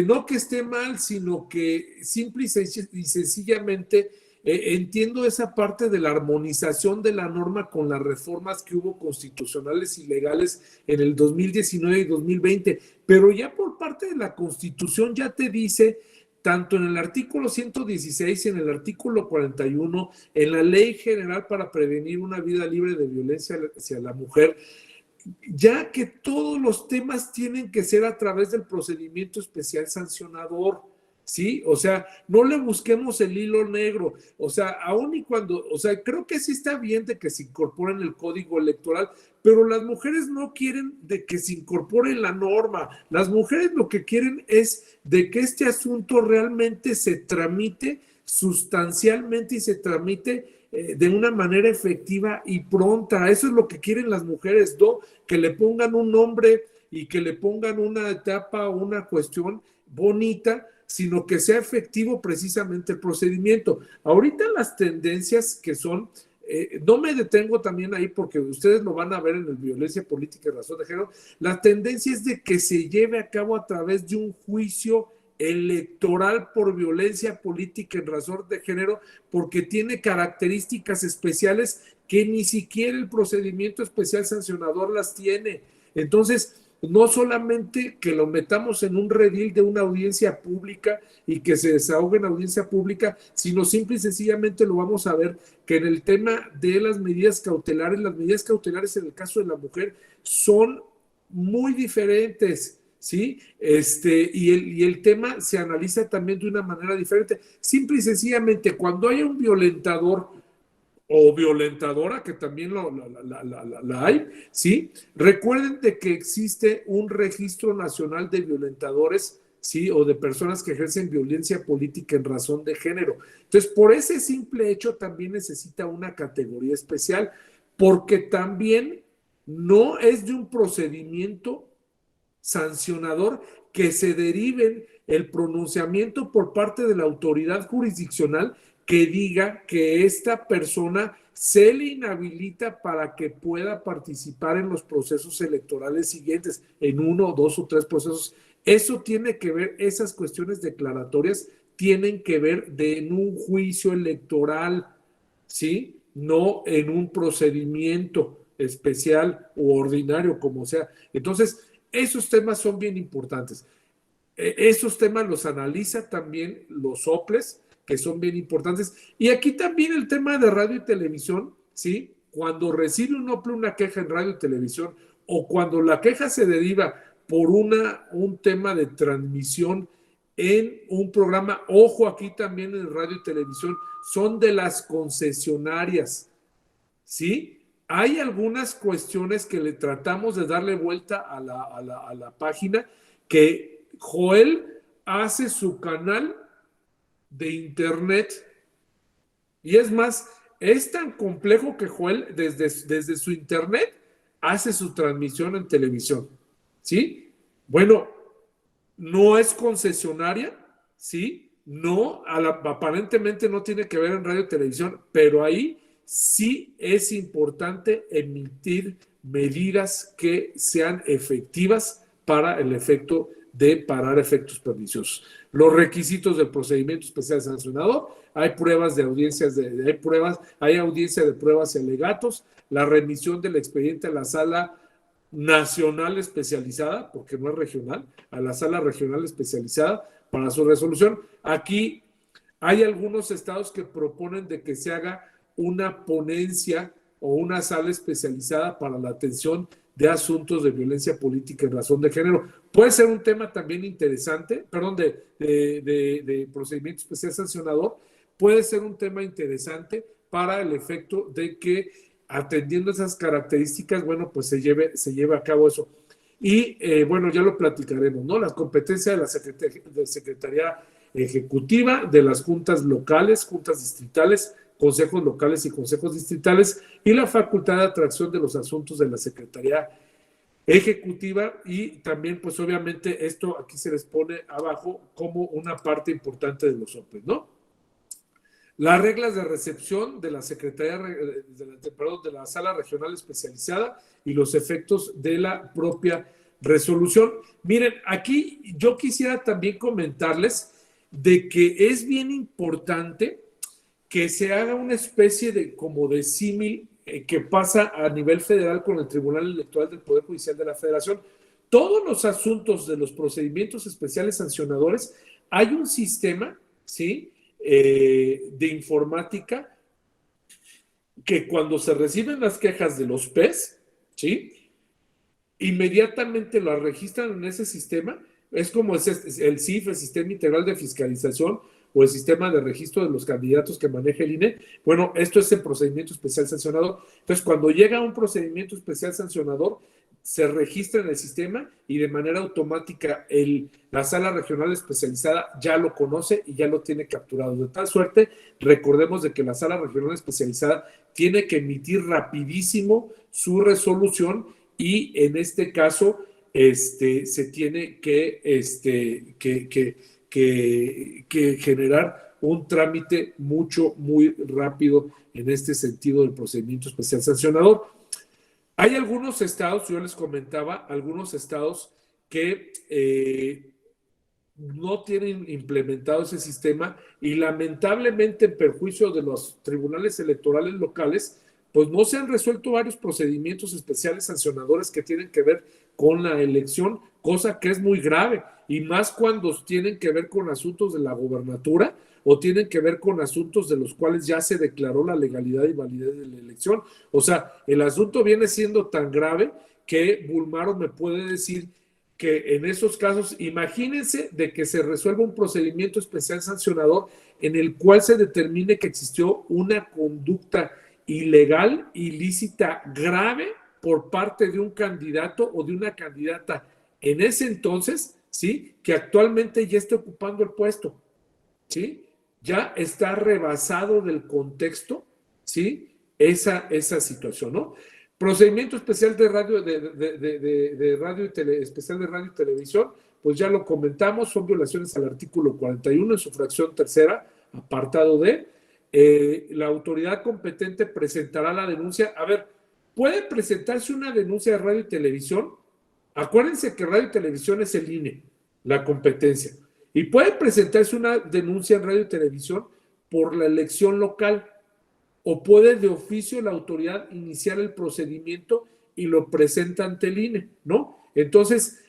no que esté mal, sino que simple y sencillamente entiendo esa parte de la armonización de la norma con las reformas que hubo constitucionales y legales en el 2019 y 2020, pero ya por parte de la Constitución ya te dice, tanto en el artículo 116 y en el artículo 41, en la Ley General para prevenir una vida libre de violencia hacia la mujer, ya que todos los temas tienen que ser a través del procedimiento especial sancionador, ¿sí? O sea, no le busquemos el hilo negro, o sea, aún y cuando, o sea, creo que sí está bien de que se incorpore en el código electoral, pero las mujeres no quieren de que se incorpore en la norma, las mujeres lo que quieren es de que este asunto realmente se tramite sustancialmente y se tramite de una manera efectiva y pronta. Eso es lo que quieren las mujeres, ¿no? Que le pongan un nombre y que le pongan una etapa o una cuestión bonita, sino que sea efectivo precisamente el procedimiento. Ahorita las tendencias que son, no me detengo también ahí porque ustedes lo van a ver en el violencia política y razón de género, la tendencia es de que se lleve a cabo a través de un juicio electoral por violencia política en razón de género, porque tiene características especiales que ni siquiera el procedimiento especial sancionador las tiene. Entonces, no solamente que lo metamos en un redil de una audiencia pública y que se desahogue en audiencia pública, sino simple y sencillamente lo vamos a ver que en el tema de las medidas cautelares en el caso de la mujer son muy diferentes, ¿sí? Y el tema se analiza también de una manera diferente. Simple y sencillamente, cuando haya un violentador o violentadora, que también la hay, ¿sí? Recuerden de que existe un registro nacional de violentadores, ¿sí? O de personas que ejercen violencia política en razón de género. Entonces, por ese simple hecho también necesita una categoría especial, porque también no es de un procedimiento sancionador que se deriven el pronunciamiento por parte de la autoridad jurisdiccional que diga que esta persona se le inhabilita para que pueda participar en los procesos electorales siguientes, en 1, 2 o 3 procesos. Eso tiene que ver, esas cuestiones declaratorias tienen que ver en un juicio electoral, ¿sí? No en un procedimiento especial o ordinario, como sea. Entonces, esos temas son bien importantes. Esos temas los analiza también los OPLES, que son bien importantes. Y aquí también el tema de radio y televisión, ¿sí? Cuando recibe un OPLE una queja en radio y televisión, o cuando la queja se deriva por un tema de transmisión en un programa, ojo, aquí también en radio y televisión, son de las concesionarias, ¿sí? Hay algunas cuestiones que le tratamos de darle vuelta a la página, que Joel hace su canal de internet, y es más, es tan complejo que Joel desde su internet hace su transmisión en televisión, ¿sí? Bueno, no es concesionaria, ¿sí? No, aparentemente no tiene que ver en radio y televisión, pero ahí sí es importante emitir medidas que sean efectivas para el efecto de parar efectos perniciosos. Los requisitos del procedimiento especial sancionador, hay pruebas de audiencias, hay audiencia de pruebas y alegatos, la remisión del expediente a la sala nacional especializada, porque no es regional, a la sala regional especializada para su resolución. Aquí hay algunos estados que proponen de que se haga una ponencia o una sala especializada para la atención de asuntos de violencia política en razón de género. Puede ser un tema también interesante, perdón, de procedimiento especial sancionador, puede ser un tema interesante para el efecto de que atendiendo esas características, bueno, pues se lleve a cabo eso. Y bueno, ya lo platicaremos, ¿no? Las competencias de la Secretaría Ejecutiva, de las juntas locales, juntas distritales, consejos locales y consejos distritales, y la facultad de atracción de los asuntos de la Secretaría Ejecutiva, y también, pues obviamente, esto aquí se les pone abajo como una parte importante de los OPEs, ¿no? Las reglas de recepción de la Secretaría, de la Sala Regional Especializada y los efectos de la propia resolución. Miren, aquí yo quisiera también comentarles de que es bien importante que se haga una especie de como de símil que pasa a nivel federal con el Tribunal Electoral del Poder Judicial de la Federación. Todos los asuntos de los procedimientos especiales sancionadores, hay un sistema, ¿sí?, de informática que cuando se reciben las quejas de los PES, ¿sí?, inmediatamente las registran en ese sistema. Es como el SIF, el Sistema Integral de Fiscalización, o el sistema de registro de los candidatos que maneja el INE. Bueno, esto es el procedimiento especial sancionador. Entonces, cuando llega un procedimiento especial sancionador, se registra en el sistema y de manera automática la sala regional especializada ya lo conoce y ya lo tiene capturado. De tal suerte, recordemos de que la sala regional especializada tiene que emitir rapidísimo su resolución, y en este caso se tiene que generar un trámite muy rápido en este sentido del procedimiento especial sancionador. Hay algunos estados, yo les comentaba, algunos estados que no tienen implementado ese sistema, y lamentablemente en perjuicio de los tribunales electorales locales, pues no se han resuelto varios procedimientos especiales sancionadores que tienen que ver con la elección, cosa que es muy grave, y más cuando tienen que ver con asuntos de la gobernatura o tienen que ver con asuntos de los cuales ya se declaró la legalidad y validez de la elección. O sea, el asunto viene siendo tan grave que Bulmaro me puede decir que en esos casos, imagínense de que se resuelva un procedimiento especial sancionador en el cual se determine que existió una conducta ilegal, ilícita, grave por parte de un candidato o de una candidata en ese entonces, ¿sí?, que actualmente ya está ocupando el puesto, ¿sí?, ya está rebasado del contexto, ¿sí?, esa situación, ¿no? Procedimiento especial de radio, especial de radio y televisión, pues ya lo comentamos, son violaciones al artículo 41 en su fracción tercera, apartado D. La autoridad competente presentará la denuncia. A ver, ¿puede presentarse una denuncia de radio y televisión? Acuérdense que radio y televisión es el INE, la competencia. Y puede presentarse una denuncia en radio y televisión por la elección local, o puede de oficio la autoridad iniciar el procedimiento y lo presenta ante el INE, ¿no? Entonces,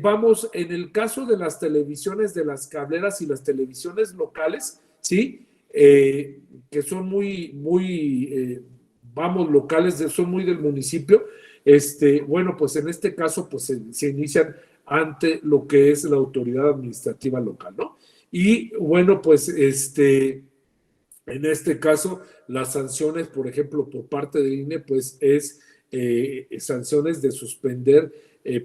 vamos, en el caso de las televisiones, de las cableras y las televisiones locales, ¿sí?, que son vamos, locales, son muy del municipio, bueno, pues en este caso, pues se inician ante lo que es la autoridad administrativa local, ¿no? Y bueno, pues en este caso, las sanciones, por ejemplo, por parte del INE, pues es sanciones de suspender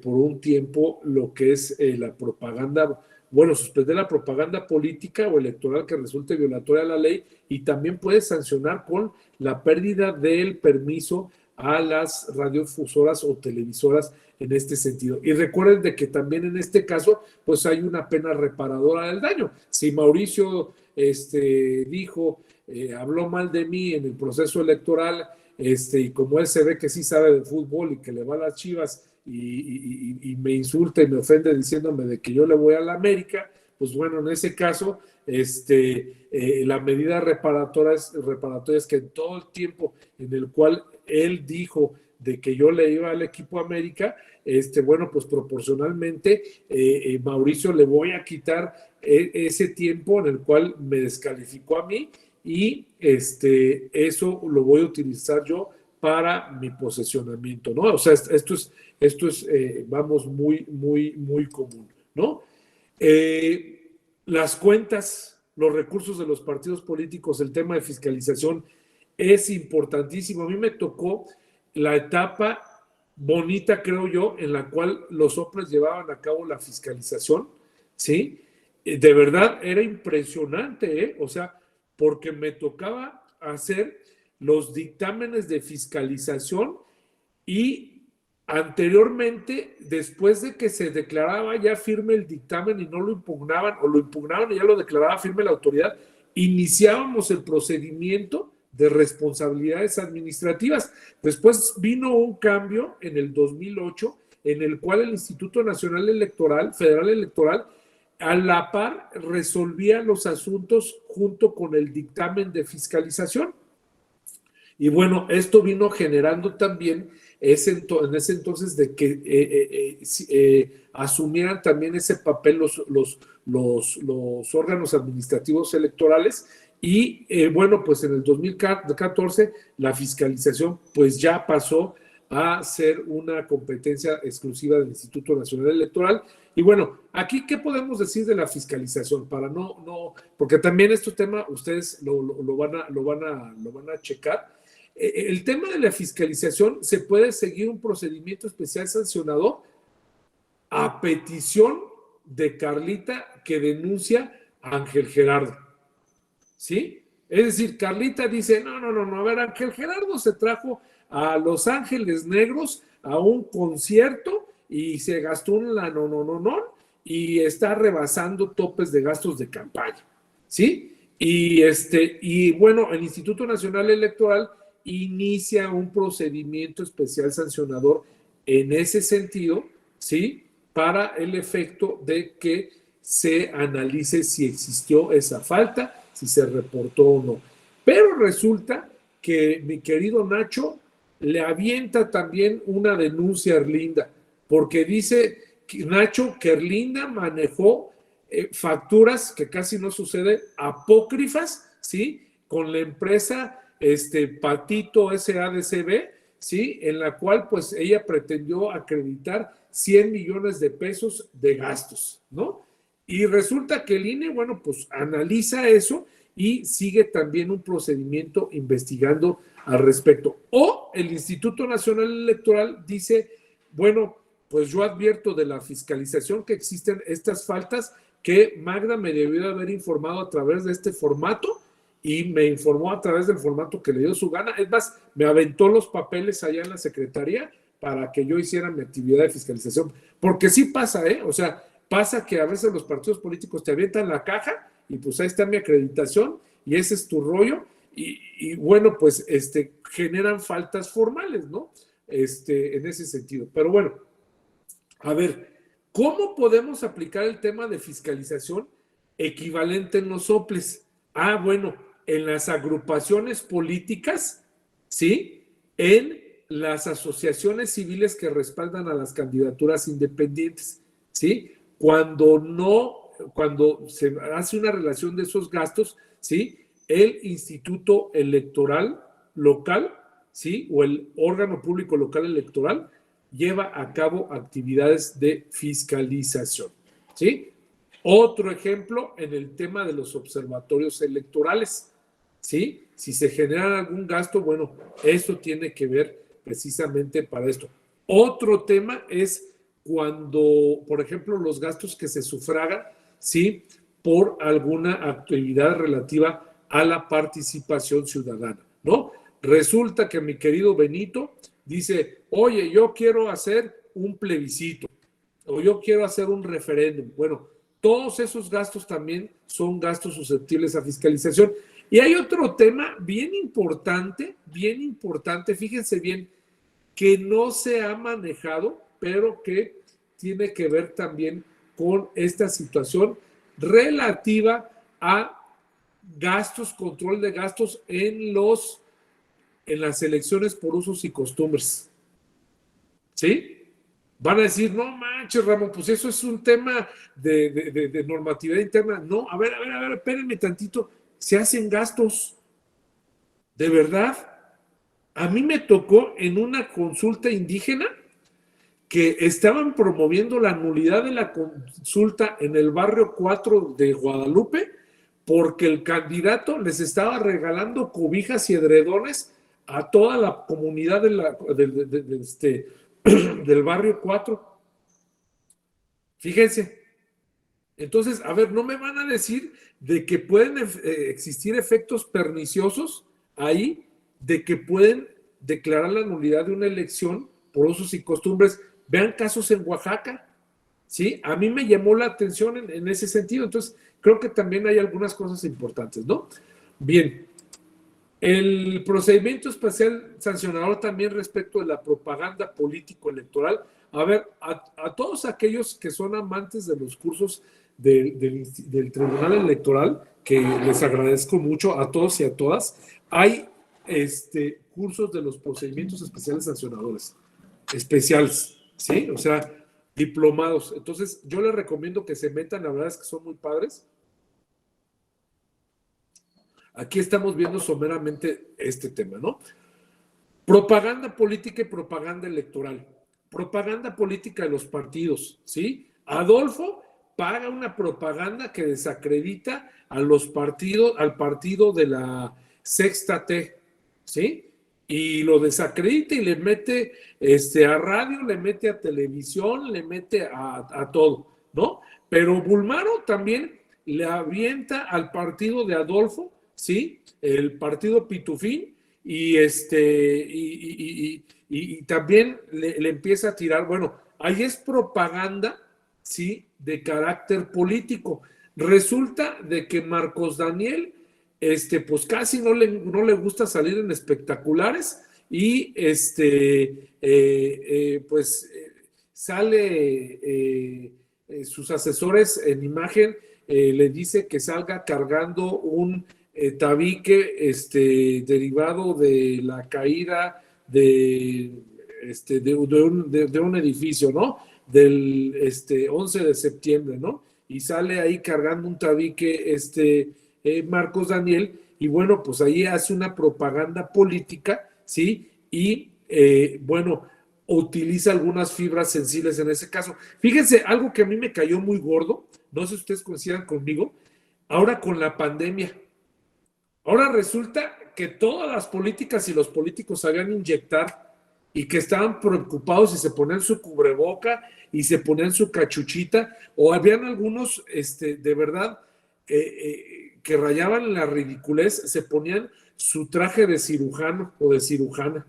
por un tiempo lo que es la propaganda, bueno, suspender la propaganda política o electoral que resulte violatoria a la ley, y también puede sancionar con la pérdida del permiso a las radiofusoras o televisoras en este sentido. Y recuerden de que también en este caso, pues hay una pena reparadora del daño. Si Mauricio dijo, habló mal de mí en el proceso electoral, y como él se ve que sí sabe de fútbol y que le va a las Chivas, y me insulta y me ofende diciéndome de que yo le voy a la América, pues bueno, en ese caso, la medida reparatoria es que en todo el tiempo en el cual él dijo de que yo le iba al equipo América, bueno, pues proporcionalmente, Mauricio le voy a quitar ese tiempo en el cual me descalificó a mí y eso lo voy a utilizar yo para mi posesionamiento, ¿no? O sea, esto es vamos, muy común, ¿no? Las cuentas, los recursos de los partidos políticos, el tema de fiscalización es importantísimo. A mí me tocó la etapa bonita, creo yo, en la cual los OPLES llevaban a cabo la fiscalización, ¿sí? De verdad era impresionante, ¿eh? O sea, porque me tocaba hacer los dictámenes de fiscalización y anteriormente, después de que se declaraba ya firme el dictamen y no lo impugnaban, o lo impugnaban y ya lo declaraba firme la autoridad, iniciábamos el procedimiento de responsabilidades administrativas. Después vino un cambio en el 2008 en el cual el Instituto Nacional Electoral, Federal Electoral, a la par resolvía los asuntos junto con el dictamen de fiscalización. Y bueno, esto vino generando también en ese entonces de que asumieran también ese papel los órganos administrativos electorales y bueno, pues en el 2014 la fiscalización pues ya pasó a ser una competencia exclusiva del Instituto Nacional Electoral. Y bueno, aquí, ¿qué podemos decir de la fiscalización? Para porque también este tema ustedes lo van a checar. El tema de la fiscalización, se puede seguir un procedimiento especial sancionador a petición de Carlita que denuncia a Ángel Gerardo, ¿sí? Es decir, Carlita dice, no, a ver, Ángel Gerardo se trajo a Los Ángeles Negros a un concierto y se gastó un y está rebasando topes de gastos de campaña, ¿sí? Y bueno, el Instituto Nacional Electoral inicia un procedimiento especial sancionador en ese sentido, ¿sí? Para el efecto de que se analice si existió esa falta, si se reportó o no. Pero resulta que mi querido Nacho le avienta también una denuncia a Erlinda, porque dice Nacho que Erlinda manejó facturas, que casi no sucede, apócrifas, ¿sí? Con la empresa Patito SADCB, ¿sí? En la cual pues ella pretendió acreditar 100 millones de pesos de gastos, ¿no? Y resulta que el INE, bueno, pues analiza eso y sigue también un procedimiento investigando al respecto. O el Instituto Nacional Electoral dice, bueno, pues yo advierto de la fiscalización que existen estas faltas, que Magda me debió de haber informado a través de este formato y me informó a través del formato que le dio su gana. Es más, me aventó los papeles allá en la secretaría para que yo hiciera mi actividad de fiscalización. Porque sí pasa, ¿eh? O sea, pasa que a veces los partidos políticos te avientan la caja y pues ahí está mi acreditación y ese es tu rollo y bueno, pues generan faltas formales, ¿no? En ese sentido. Pero bueno, a ver, ¿cómo podemos aplicar el tema de fiscalización equivalente en los OPLES? Ah, bueno, en las agrupaciones políticas, ¿sí? En las asociaciones civiles que respaldan a las candidaturas independientes, ¿sí? Cuando se hace una relación de esos gastos, ¿sí? El Instituto Electoral Local, ¿sí? O el órgano público local electoral lleva a cabo actividades de fiscalización, ¿sí? Otro ejemplo en el tema de los observatorios electorales, ¿sí? Si se genera algún gasto, bueno, eso tiene que ver precisamente para esto. Otro tema es cuando, por ejemplo, los gastos que se sufragan, ¿sí? Por alguna actividad relativa a la participación ciudadana, ¿no? Resulta que mi querido Benito dice, oye, yo quiero hacer un plebiscito o yo quiero hacer un referéndum. Bueno, todos esos gastos también son gastos susceptibles a fiscalización. Y hay otro tema bien importante, fíjense bien, que no se ha manejado, pero que tiene que ver también con esta situación relativa a gastos, control de gastos en las elecciones por usos y costumbres, ¿sí? Van a decir, no manches, Ramón, pues eso es un tema de normatividad interna. No, a ver, espérenme tantito. Se hacen gastos, de verdad. A mí me tocó en una consulta indígena que estaban promoviendo la nulidad de la consulta en el barrio 4 de Guadalupe porque el candidato les estaba regalando cobijas y edredones a toda la comunidad del barrio 4. Fíjense. Entonces, a ver, no me van a decir de que pueden existir efectos perniciosos ahí, de que pueden declarar la nulidad de una elección por usos y costumbres. Vean casos en Oaxaca, ¿sí? A mí me llamó la atención en ese sentido. Entonces, creo que también hay algunas cosas importantes, ¿no? Bien. El procedimiento especial sancionador también respecto de la propaganda político-electoral. A ver, a todos aquellos que son amantes de los cursos del Tribunal Electoral, que les agradezco mucho a todos y a todas, hay cursos de los procedimientos especiales sancionadores, especiales, ¿sí? O sea, diplomados. Entonces, yo les recomiendo que se metan, la verdad es que son muy padres. Aquí estamos viendo someramente este tema, ¿no? Propaganda política y propaganda electoral. Propaganda política de los partidos, ¿sí? Adolfo paga una propaganda que desacredita a los partidos, al partido de la Sexta T, ¿sí? Y lo desacredita y le mete a radio, le mete a televisión, le mete a todo, ¿no? Pero Bulmaro también le avienta al partido de Adolfo, ¿sí? El partido Pitufín, y también le empieza a tirar, bueno, ahí es propaganda, ¿sí? De carácter político. Resulta de que Marcos Daniel, pues casi no le gusta salir en espectaculares y pues sale sus asesores en imagen, le dice que salga cargando un tabique derivado de la caída de un edificio, ¿no? Del 11 de septiembre, ¿no? Y sale ahí cargando un tabique Marcos Daniel, y bueno, pues ahí hace una propaganda política, ¿sí? Y bueno, utiliza algunas fibras sensibles en ese caso. Fíjense, algo que a mí me cayó muy gordo, no sé si ustedes coincidan conmigo, ahora con la pandemia. Ahora resulta que todas las políticas y los políticos sabían inyectar y que estaban preocupados y se ponían su cubreboca y se ponían su cachuchita, o habían algunos, de verdad, que rayaban en la ridiculez, se ponían su traje de cirujano o de cirujana,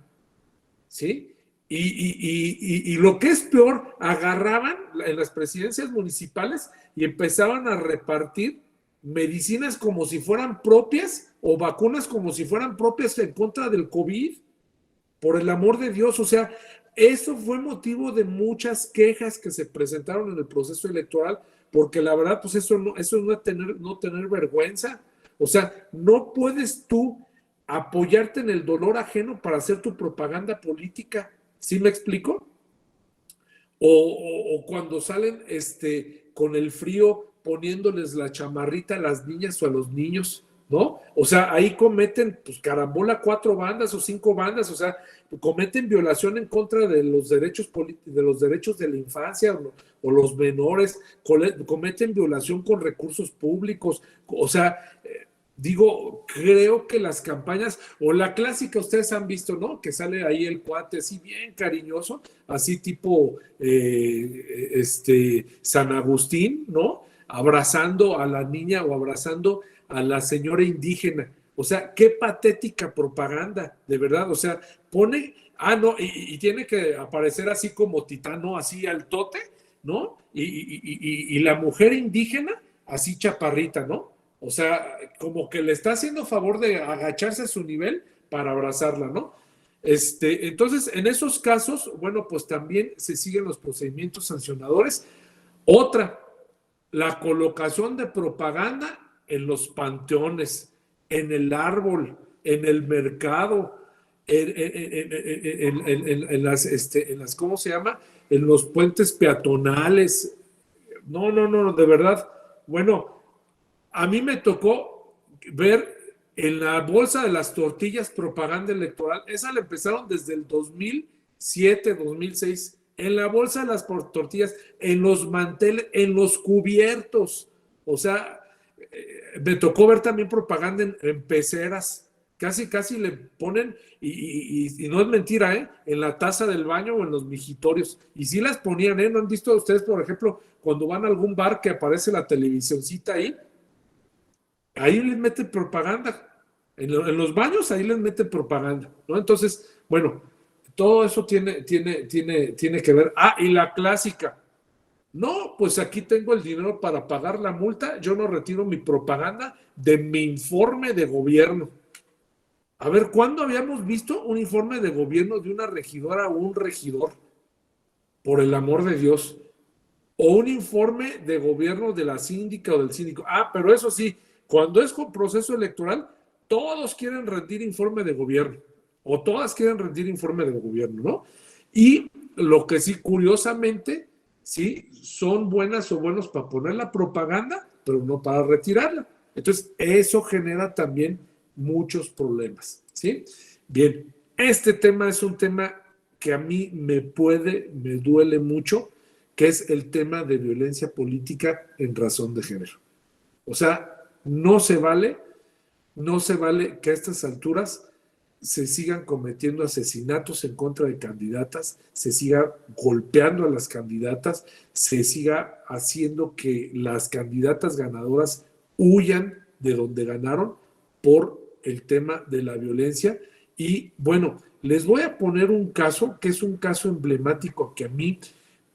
¿sí? Y lo que es peor, agarraban en las presidencias municipales y empezaban a repartir medicinas como si fueran propias o vacunas como si fueran propias en contra del COVID, por el amor de Dios. O sea, eso fue motivo de muchas quejas que se presentaron en el proceso electoral, porque la verdad, pues eso es no tener vergüenza. O sea, no puedes tú apoyarte en el dolor ajeno para hacer tu propaganda política. ¿Sí me explico? O cuando salen con el frío poniéndoles la chamarrita a las niñas o a los niños, ¿no? O sea, ahí cometen, pues carambola, 4 bandas o 5 bandas, o sea, cometen violación en contra de los derechos de la infancia o los menores, cometen violación con recursos públicos, o sea, digo, creo que las campañas, o la clásica, ustedes han visto, ¿no? Que sale ahí el cuate así bien cariñoso, así tipo San Agustín, ¿no? Abrazando a la niña o abrazando a la señora indígena. O sea, qué patética propaganda, de verdad. O sea, pone, no, y tiene que aparecer así como titano, así al tote, ¿no? Y la mujer indígena, así chaparrita, ¿no? O sea, como que le está haciendo favor de agacharse a su nivel para abrazarla, ¿no? Entonces, en esos casos, bueno, pues también se siguen los procedimientos sancionadores. Otra, la colocación de propaganda en los panteones, en el árbol, en el mercado, en las, ¿cómo se llama? En los puentes peatonales. No, de verdad. Bueno, a mí me tocó ver en la bolsa de las tortillas propaganda electoral. Esa la empezaron desde el 2007, 2006. En la bolsa de las tortillas, en los manteles, en los cubiertos. O sea, me tocó ver también propaganda en peceras. Casi le ponen, y no es mentira, en la taza del baño o en los mijitorios. Y sí las ponían, ¿no han visto ustedes, por ejemplo, cuando van a algún bar que aparece la televisioncita ahí les meten propaganda. En los baños ahí les meten propaganda, ¿no? Entonces, bueno, todo eso tiene que ver. Y la clásica. No, pues aquí tengo el dinero para pagar la multa, yo no retiro mi propaganda de mi informe de gobierno. A ver, ¿cuándo habíamos visto un informe de gobierno de una regidora o un regidor? Por el amor de Dios. O un informe de gobierno de la síndica o del síndico. Pero eso sí, cuando es con proceso electoral, todos quieren rendir informe de gobierno. O todas quieren rendir informe de gobierno, ¿no? Y lo que sí, curiosamente, sí, son buenas o buenos para poner la propaganda, pero no para retirarla. Entonces, eso genera también muchos problemas, ¿sí? Bien, este tema es un tema que a mí me duele mucho, que es el tema de violencia política en razón de género. O sea, no se vale que a estas alturas se sigan cometiendo asesinatos en contra de candidatas, se siga golpeando a las candidatas, se siga haciendo que las candidatas ganadoras huyan de donde ganaron por el tema de la violencia. Y bueno, les voy a poner un caso que es un caso emblemático que a mí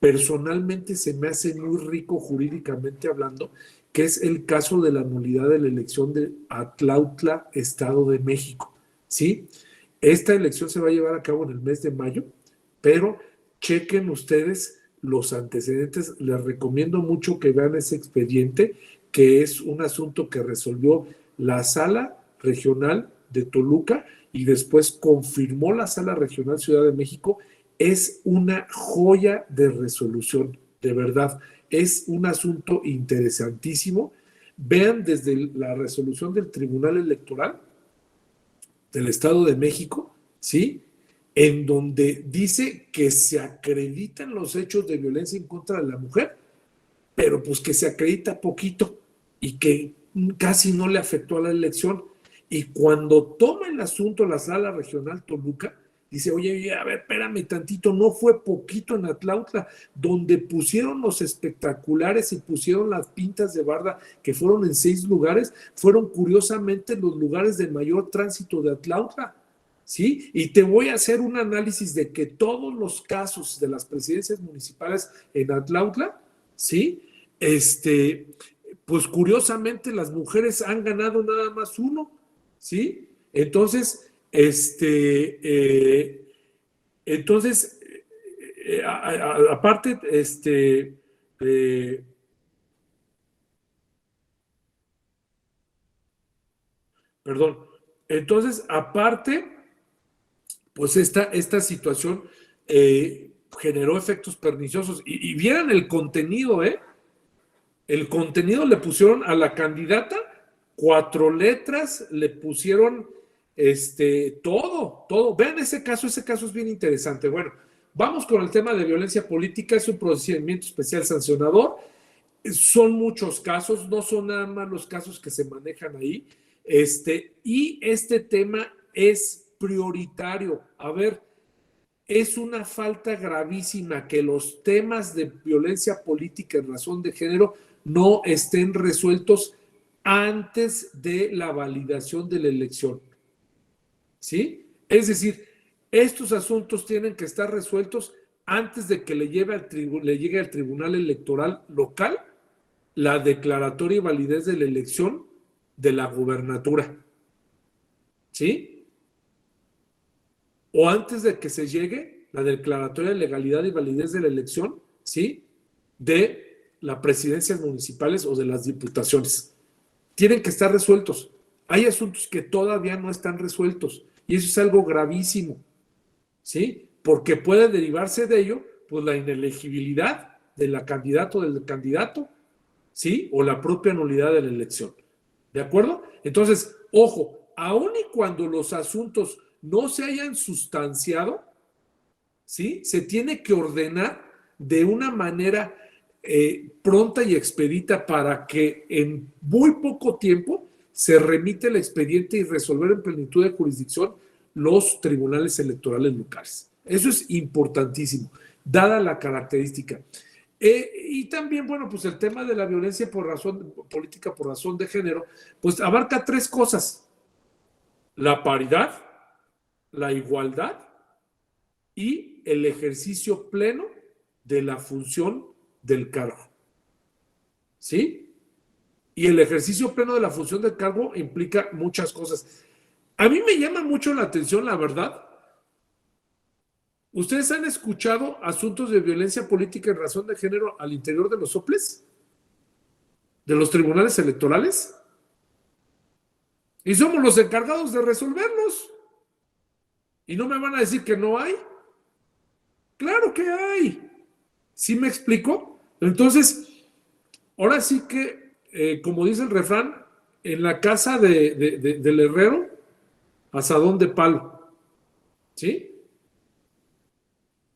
personalmente se me hace muy rico jurídicamente hablando, que es el caso de la nulidad de la elección de Atlautla, Estado de México, ¿sí? Esta elección se va a llevar a cabo en el mes de mayo, pero chequen ustedes los antecedentes. Les recomiendo mucho que vean ese expediente, que es un asunto que resolvió la Sala Regional de Toluca y después confirmó la Sala Regional Ciudad de México. Es una joya de resolución, de verdad. Es un asunto interesantísimo. Vean desde la resolución del Tribunal Electoral del Estado de México, ¿sí? En donde dice que se acreditan los hechos de violencia en contra de la mujer, pero pues que se acredita poquito y que casi no le afectó a la elección. Y cuando toma el asunto la Sala Regional Toluca, dice, oye, a ver, espérame tantito, no fue poquito en Atlautla, donde pusieron los espectaculares y pusieron las pintas de barda, que fueron en 6 lugares, fueron curiosamente los lugares de mayor tránsito de Atlautla, ¿sí? Y te voy a hacer un análisis de que todos los casos de las presidencias municipales en Atlautla, ¿sí? Pues curiosamente las mujeres han ganado nada más uno, ¿sí? Entonces, aparte, perdón, entonces, aparte, pues esta situación generó efectos perniciosos. Y vieran el contenido, El contenido le pusieron a la candidata 4 letras, le pusieron todo. Vean ese caso es bien interesante. Bueno, vamos con el tema de violencia política, es un procedimiento especial sancionador. Son muchos casos, no son nada más los casos que se manejan ahí. Y este tema es prioritario. A ver, es una falta gravísima que los temas de violencia política en razón de género no estén resueltos antes de la validación de la elección. ¿Sí? Es decir, estos asuntos tienen que estar resueltos antes de que le llegue al Tribunal Electoral local la declaratoria y validez de la elección de la gubernatura. ¿Sí? O antes de que se llegue la declaratoria de legalidad y validez de la elección, ¿sí? De las presidencias municipales o de las diputaciones. Tienen que estar resueltos. Hay asuntos que todavía no están resueltos Y eso es algo gravísimo, ¿sí? Porque puede derivarse de ello, pues la inelegibilidad de la candidato del candidato, ¿sí? O la propia nulidad de la elección. ¿De acuerdo? Entonces, ojo, aun y cuando los asuntos no se hayan sustanciado, ¿sí? Se tiene que ordenar de una manera pronta y expedita para que en muy poco tiempo se remite el expediente y resolver en plenitud de jurisdicción los tribunales electorales locales. Eso es importantísimo, dada la característica. Y también, bueno, pues el tema de la violencia por razón política, por razón de género, pues abarca tres cosas: la paridad, la igualdad y el ejercicio pleno de la función del cargo. ¿Sí? Y el ejercicio pleno de la función del cargo implica muchas cosas. A mí me llama mucho la atención, la verdad. ¿Ustedes han escuchado asuntos de violencia política en razón de género al interior de los soples? ¿De los tribunales electorales? Y somos los encargados de resolverlos. ¿Y no me van a decir que no hay? Claro que hay. ¿Sí me explico? Entonces, ahora sí que, como dice el refrán, en la casa del herrero, asadón de palo. ¿Sí?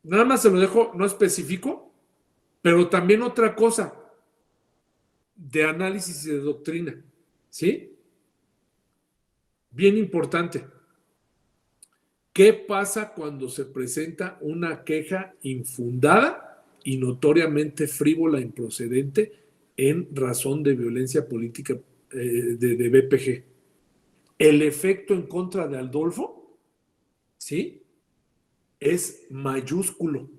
Nada más se lo dejo, no específico, pero también otra cosa de análisis y de doctrina. ¿Sí? Bien importante. ¿Qué pasa cuando se presenta una queja infundada y notoriamente frívola e improcedente en razón de violencia política de BPG? El efecto en contra de Adolfo, ¿sí? Es mayúsculo,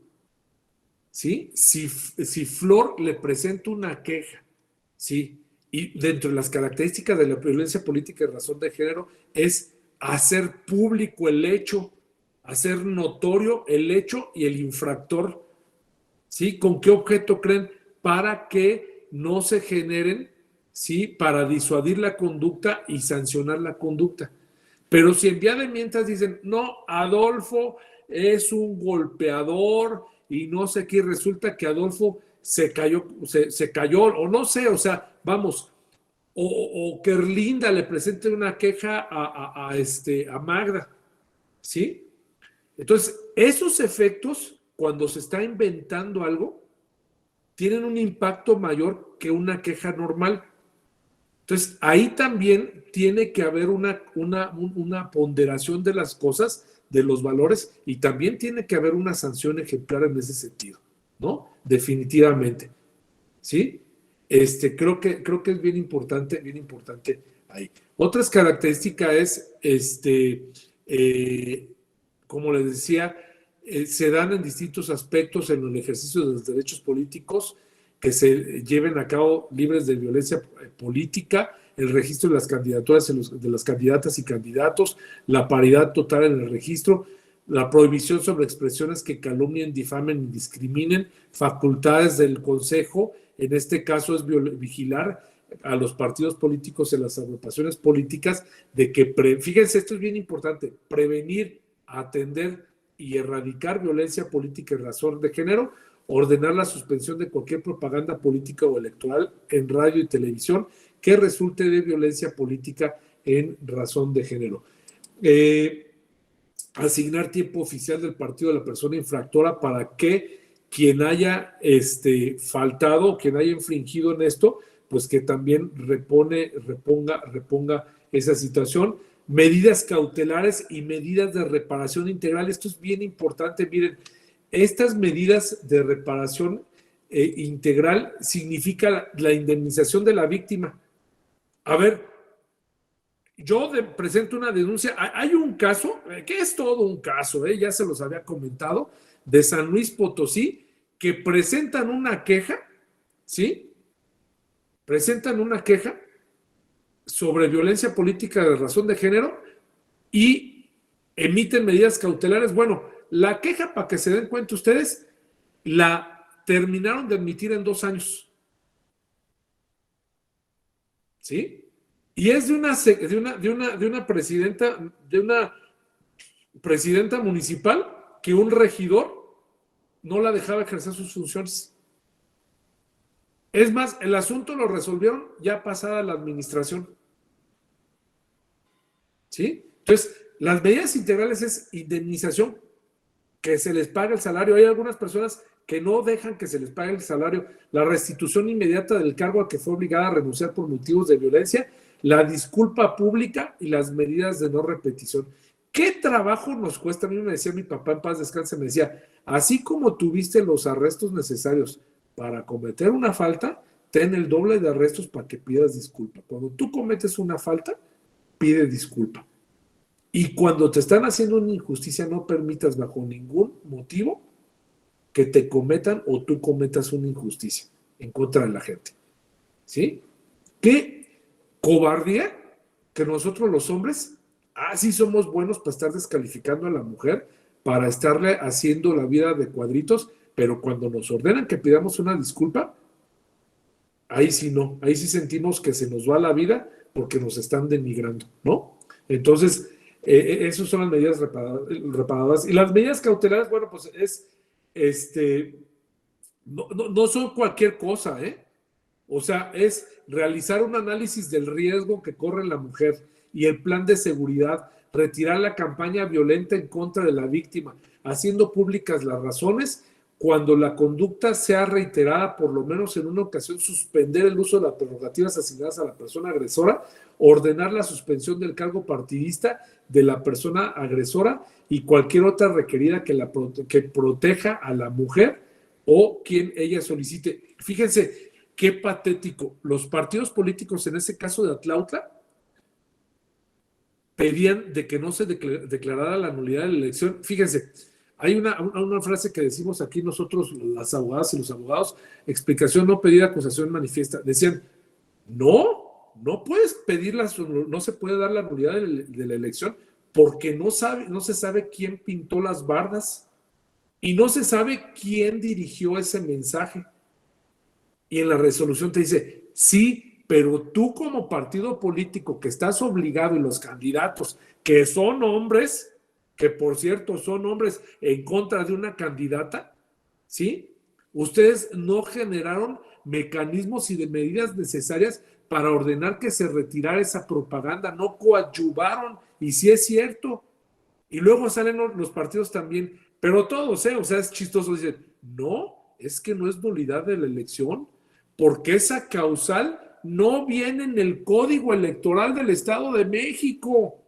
¿sí? Si Flor le presenta una queja, ¿sí? Y dentro de las características de la violencia política de razón de género es hacer público el hecho, hacer notorio el hecho y el infractor, ¿sí? ¿Con qué objeto creen? Para que no se generen, ¿sí? Para disuadir la conducta y sancionar la conducta. Pero si en vía de mientras dicen, no, Adolfo es un golpeador y no sé qué, resulta que Adolfo se cayó, o no sé, o sea, vamos, o que Erlinda le presente una queja a Magda, ¿sí? Entonces, esos efectos, cuando se está inventando algo, tienen un impacto mayor que una queja normal. Entonces, ahí también tiene que haber una ponderación de las cosas, de los valores, y también tiene que haber una sanción ejemplar en ese sentido, ¿no? Definitivamente, ¿sí? Creo que es bien importante ahí. Otras características es, como les decía, se dan en distintos aspectos en el ejercicio de los derechos políticos que se lleven a cabo libres de violencia política, el registro de las candidaturas de las candidatas y candidatos, la paridad total en el registro, la prohibición sobre expresiones que calumnien, difamen y discriminen, facultades del Consejo, en este caso es vigilar a los partidos políticos en las agrupaciones políticas de que, fíjense, esto es bien importante, prevenir, atender y erradicar violencia política en razón de género, ordenar la suspensión de cualquier propaganda política o electoral en radio y televisión que resulte de violencia política en razón de género. Asignar tiempo oficial del partido a la persona infractora para que quien haya faltado, quien haya infringido en esto, pues que también reponga esa situación. Medidas cautelares y medidas de reparación integral. Esto es bien importante. Miren, estas medidas de reparación integral significa la indemnización de la víctima. A ver, yo presento una denuncia. Hay un caso, que es todo un caso, ya se los había comentado, de San Luis Potosí, que presentan una queja, ¿sí? Presentan una queja sobre violencia política de razón de género y emiten medidas cautelares. Bueno, la queja, para que se den cuenta ustedes, la terminaron de admitir en 2 años. ¿Sí? Y es de una presidenta, de una presidenta municipal que un regidor no la dejaba ejercer sus funciones. Es más, el asunto lo resolvieron ya pasada la administración. ¿Sí? Entonces, las medidas integrales es indemnización, que se les pague el salario. Hay algunas personas que no dejan que se les pague el salario, la restitución inmediata del cargo al que fue obligada a renunciar por motivos de violencia, la disculpa pública y las medidas de no repetición. ¿Qué trabajo nos cuesta? A mí me decía mi papá, en paz descanse, me decía, así como tuviste los arrestos necesarios para cometer una falta, ten el doble de arrestos para que pidas disculpa. Cuando tú cometes una falta, pide disculpa. Y cuando te están haciendo una injusticia, no permitas bajo ningún motivo que te cometan o tú cometas una injusticia en contra de la gente. ¿Sí? Qué cobardía que nosotros los hombres, sí somos buenos para estar descalificando a la mujer, para estarle haciendo la vida de cuadritos, pero cuando nos ordenan que pidamos una disculpa, ahí sí no, ahí sí sentimos que se nos va la vida porque nos están denigrando, ¿no? Entonces, esas son las medidas reparadoras. Y las medidas cautelares, bueno, pues no son cualquier cosa, ¿eh? O sea, es realizar un análisis del riesgo que corre la mujer y el plan de seguridad, retirar la campaña violenta en contra de la víctima, haciendo públicas las razones. Cuando la conducta sea reiterada, por lo menos en una ocasión, suspender el uso de las prerrogativas asignadas a la persona agresora, ordenar la suspensión del cargo partidista de la persona agresora y cualquier otra requerida que proteja a la mujer o quien ella solicite. Fíjense qué patético. Los partidos políticos, en ese caso de Atlautla, pedían de que no se declarara la nulidad de la elección. Fíjense, hay una frase que decimos aquí nosotros, las abogadas y los abogados, explicación no pedida, acusación manifiesta. Decían, no puedes pedirla, no se puede dar la nulidad de la elección porque no se sabe quién pintó las bardas y no se sabe quién dirigió ese mensaje. Y en la resolución te dice, sí, pero tú como partido político que estás obligado y los candidatos que son hombres, que por cierto son hombres en contra de una candidata, ¿sí? Ustedes no generaron mecanismos y de medidas necesarias para ordenar que se retirara esa propaganda, no coadyuvaron, y sí es cierto. Y luego salen los partidos también, pero todos, o sea, es chistoso, dicen, no, es que no es nulidad de la elección, porque esa causal no viene en el Código Electoral del Estado de México.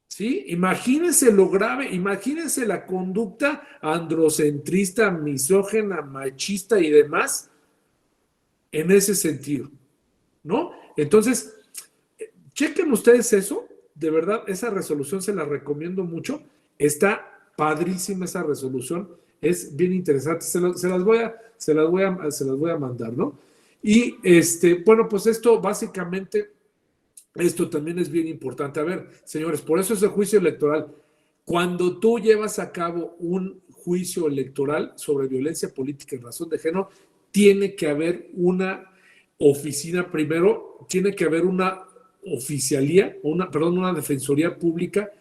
¿Sí? Imagínense lo grave, imagínense la conducta androcentrista, misógena, machista y demás en ese sentido, ¿no? Entonces, chequen ustedes eso, de verdad, esa resolución se la recomiendo mucho, está padrísima esa resolución, es bien interesante, se las voy a mandar, ¿no? Y bueno, pues esto básicamente, esto también es bien importante. A ver, señores, por eso es el juicio electoral. Cuando tú llevas a cabo un juicio electoral sobre violencia política en razón de género, tiene que haber una oficina primero, tiene que haber una oficialía, una defensoría pública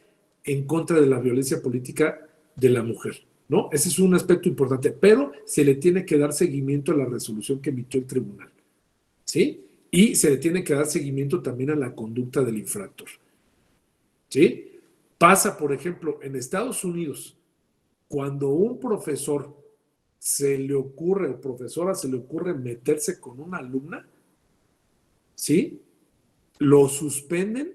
en contra de la violencia política de la mujer, ¿no? Ese es un aspecto importante, pero se le tiene que dar seguimiento a la resolución que emitió el tribunal, ¿sí? Y se le tiene que dar seguimiento también a la conducta del infractor, ¿sí? Pasa, por ejemplo, en Estados Unidos, cuando un profesor o profesora se le ocurre meterse con una alumna, ¿sí? Lo suspenden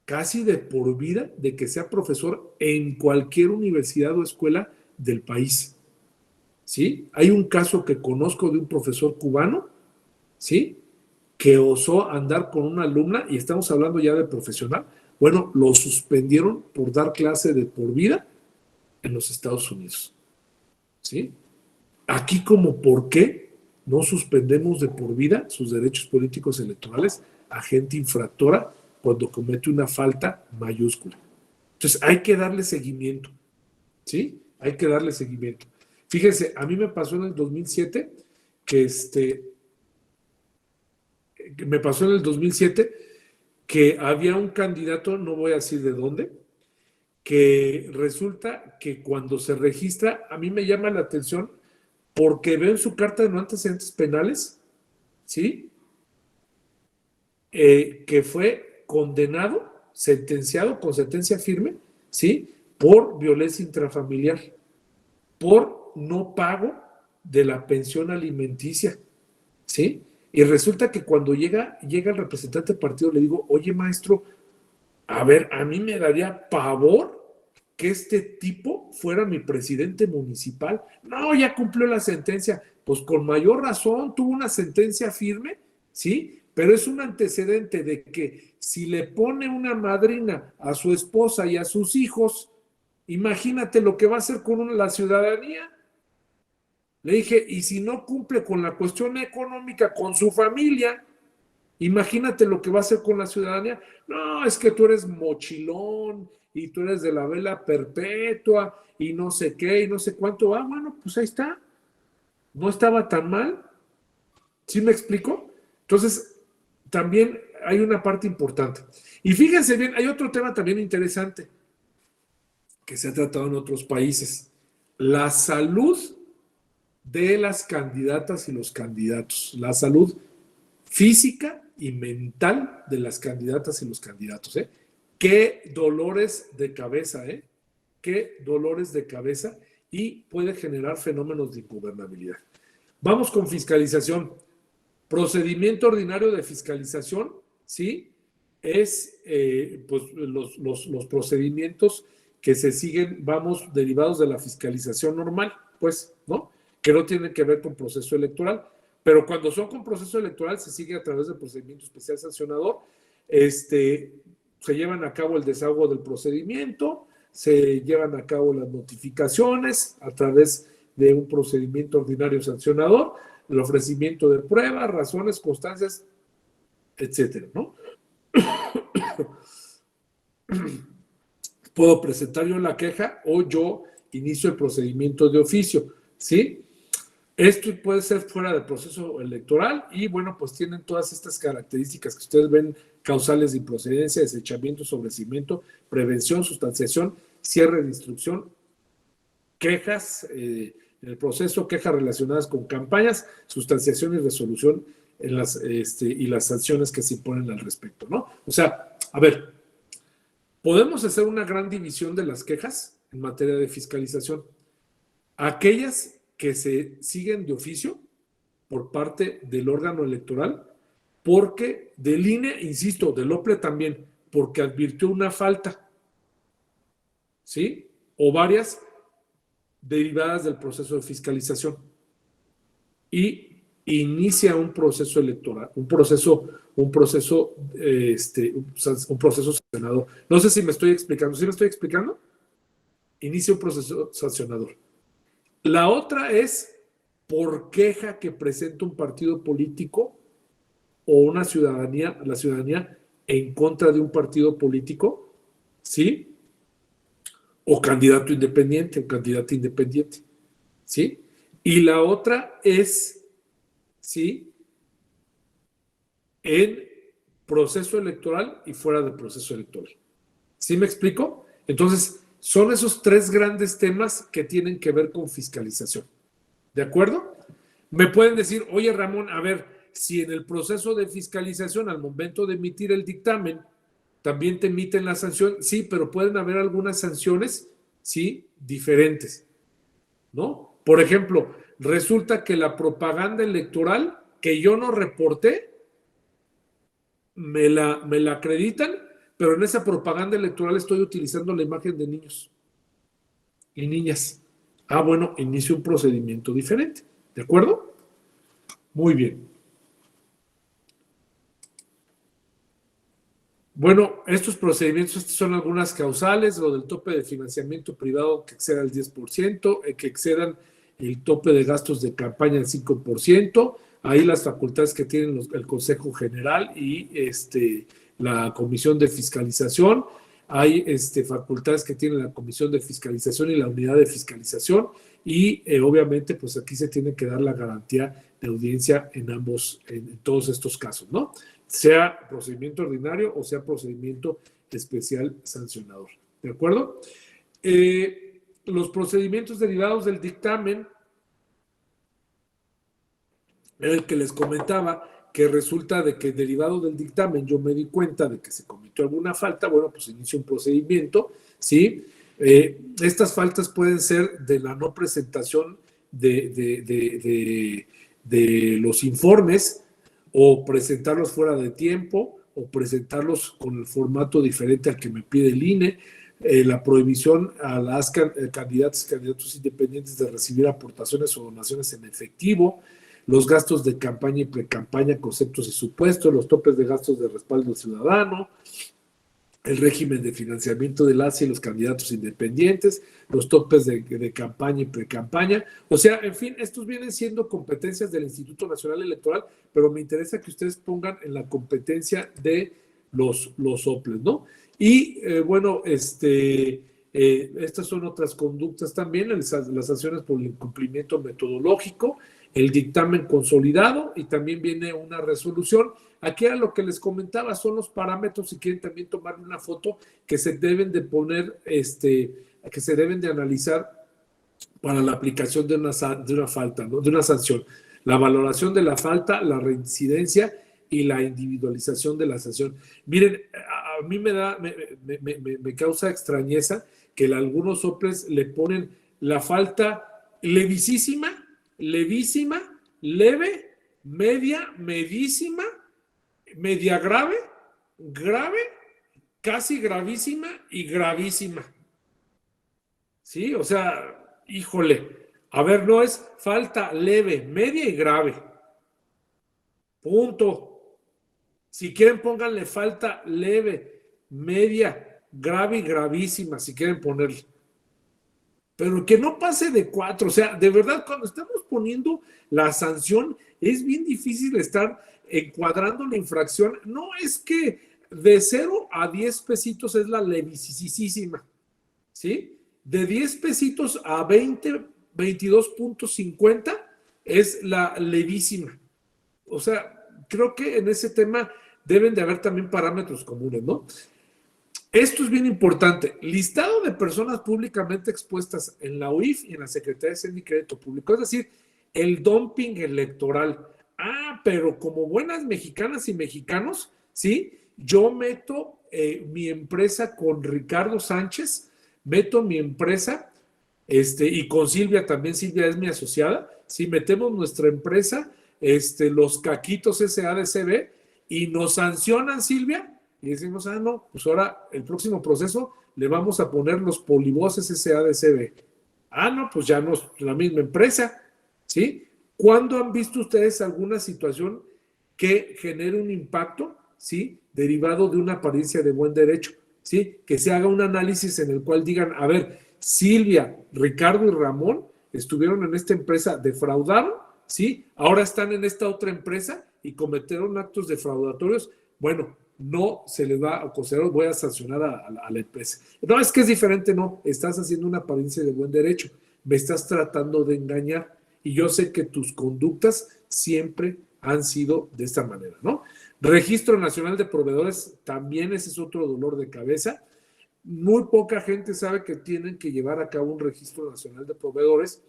casi de por vida de que sea profesor en cualquier universidad o escuela del país, ¿sí? Hay un caso que conozco de un profesor cubano, ¿sí?, que osó andar con una alumna, y estamos hablando ya de profesional, bueno, lo suspendieron por dar clase de por vida en los Estados Unidos, ¿sí? Aquí, como, ¿por qué no suspendemos de por vida sus derechos políticos electorales a gente infractora cuando comete una falta mayúscula? Entonces, hay que darle seguimiento, ¿sí? Hay que darle seguimiento. Fíjense, a mí me pasó en el 2007 que había un candidato, no voy a decir de dónde, que resulta que cuando se registra, a mí me llama la atención porque veo en su carta de no antecedentes penales, ¿sí? Que fue condenado, sentenciado con sentencia firme, ¿sí? Por violencia intrafamiliar, por no pago de la pensión alimenticia, ¿sí? Y resulta que cuando llega el representante del partido, le digo, oye, maestro, a ver, a mí me daría pavor que este tipo fuera mi presidente municipal. No, ya cumplió la sentencia. Pues con mayor razón, tuvo una sentencia firme, ¿sí? Pero es un antecedente de que si le pone una madrina a su esposa y a sus hijos, imagínate lo que va a hacer con la ciudadanía. Le dije, y si no cumple con la cuestión económica, con su familia, imagínate lo que va a hacer con la ciudadanía. No, es que tú eres mochilón y tú eres de la vela perpetua y no sé qué y no sé cuánto. Ah, bueno, pues ahí está. No estaba tan mal. ¿Sí me explico? Entonces, también hay una parte importante. Y fíjense bien, hay otro tema también interesante que se ha tratado en otros países. La salud de las candidatas y los candidatos. La salud física y mental de las candidatas y los candidatos. Qué dolores de cabeza, qué dolores de cabeza, y puede generar fenómenos de ingobernabilidad. Vamos con fiscalización. Procedimiento ordinario de fiscalización, ¿sí? Es pues los procedimientos que se siguen, vamos, derivados de la fiscalización normal, pues, ¿no? Que no tienen que ver con proceso electoral. Pero cuando son con proceso electoral se sigue a través del procedimiento especial sancionador, se llevan a cabo el desahogo del procedimiento, se llevan a cabo las notificaciones a través de un procedimiento ordinario sancionador, el ofrecimiento de pruebas, razones, constancias, etcétera, ¿no? Puedo presentar yo la queja o yo inicio el procedimiento de oficio, ¿sí? Esto puede ser fuera del proceso electoral y, bueno, pues tienen todas estas características que ustedes ven: causales de improcedencia, desechamiento, sobrecimiento, prevención, sustanciación, cierre de instrucción, quejas en el proceso, quejas relacionadas con campañas, sustanciación y resolución en y las sanciones que se imponen al respecto, ¿no? O sea, a ver, podemos hacer una gran división de las quejas en materia de fiscalización. Aquellas que se siguen de oficio por parte del órgano electoral, porque del INE, insisto, del OPLE también, porque advirtió una falta, ¿sí? O varias derivadas del proceso de fiscalización. Y inicia un proceso electoral, un proceso sancionador. No sé si me estoy explicando. ¿Sí me estoy explicando? Inicia un proceso sancionador. La otra es por queja que presenta un partido político o una ciudadanía, la ciudadanía en contra de un partido político, ¿sí? O candidato independiente o candidata independiente, ¿sí? Y la otra es, ¿sí? En proceso electoral y fuera del proceso electoral. ¿Sí me explico? Entonces, son esos tres grandes temas que tienen que ver con fiscalización. ¿De acuerdo? Me pueden decir, oye, Ramón, a ver, si en el proceso de fiscalización, al momento de emitir el dictamen, también te emiten la sanción. Sí, pero pueden haber algunas sanciones, sí, diferentes, ¿no? Por ejemplo, resulta que la propaganda electoral que yo no reporté, me la acreditan, pero en esa propaganda electoral estoy utilizando la imagen de niños y niñas. Ah, bueno, inicio un procedimiento diferente. ¿De acuerdo? Muy bien. Bueno, estos procedimientos, estas son algunas causales: lo del tope de financiamiento privado que exceda el 10%, que excedan el tope de gastos de campaña el 5%, ahí las facultades que tienen el Consejo General y la Comisión de Fiscalización, hay facultades que tienen la Comisión de Fiscalización y la Unidad de Fiscalización, y obviamente pues aquí se tiene que dar la garantía de audiencia en todos estos casos, ¿no? Sea procedimiento ordinario o sea procedimiento especial sancionador. ¿de acuerdo? Los procedimientos derivados del dictamen, el que les comentaba, que resulta de que derivado del dictamen yo me di cuenta de que se cometió alguna falta, bueno, pues inicio un procedimiento, ¿sí? Estas faltas pueden ser de la no presentación de los informes, o presentarlos fuera de tiempo, o presentarlos con el formato diferente al que me pide el INE, la prohibición a las candidatos y candidatos independientes de recibir aportaciones o donaciones en efectivo, los gastos de campaña y precampaña, conceptos y supuestos, los topes de gastos de respaldo ciudadano, el régimen de financiamiento de las y los candidatos independientes, los topes de campaña y precampaña. O sea, en fin, estos vienen siendo competencias del Instituto Nacional Electoral, pero me interesa que ustedes pongan en la competencia de los OPLES, ¿no? Y bueno, estas son otras conductas también, las sanciones por el incumplimiento metodológico, el dictamen consolidado, y también viene una resolución. Aquí era lo que les comentaba, son los parámetros, si quieren también tomarle una foto, que se deben de poner, que se deben de analizar para la aplicación de una falta, ¿no? De una sanción. La valoración de la falta, la reincidencia y la individualización de la sanción. Miren, a mí me causa extrañeza que algunos OPLES le ponen la falta levísima, leve, media, medísima, media grave, casi gravísima y gravísima. ¿Sí? O sea, híjole. A ver, no es falta leve, media y grave. Punto. Si quieren, pónganle falta leve, media, grave y gravísima, si quieren ponerle. Pero que no pase de 4. O sea, de verdad, cuando estamos poniendo la sanción, es bien difícil estar encuadrando la infracción. No es que de 0 a 10 pesitos es la levísima, ¿sí? De 10 pesitos a 22.50 es la levísima. O sea, creo que en ese tema deben de haber también parámetros comunes, ¿no? Esto es bien importante. Listado de personas públicamente expuestas en la UIF y en la Secretaría de Hacienda y Crédito Público, es decir, el dumping electoral. Pero como buenas mexicanas y mexicanos, ¿sí? Yo meto mi empresa con Ricardo Sánchez, meto mi empresa, y con Silvia también. Silvia es mi asociada, ¿sí? Metemos nuestra empresa, los Caquitos SADCB, y nos sancionan, Silvia, y decimos, no, pues ahora el próximo proceso le vamos a poner los polivoces SADCB. No, pues ya no es la misma empresa, ¿sí? ¿Cuándo han visto ustedes alguna situación que genere un impacto, ¿sí? Derivado de una apariencia de buen derecho, ¿sí? Que se haga un análisis en el cual digan, a ver, Silvia, Ricardo y Ramón estuvieron en esta empresa, defraudaron, ¿sí? Ahora están en esta otra empresa y cometieron actos defraudatorios. Bueno, no se les va a considerar, voy a sancionar a la empresa. No, es que es diferente, no, estás haciendo una apariencia de buen derecho, me estás tratando de engañar, y yo sé que tus conductas siempre han sido de esta manera, ¿no? Registro Nacional de Proveedores, también ese es otro dolor de cabeza. Muy poca gente sabe que tienen que llevar a cabo un Registro Nacional de Proveedores,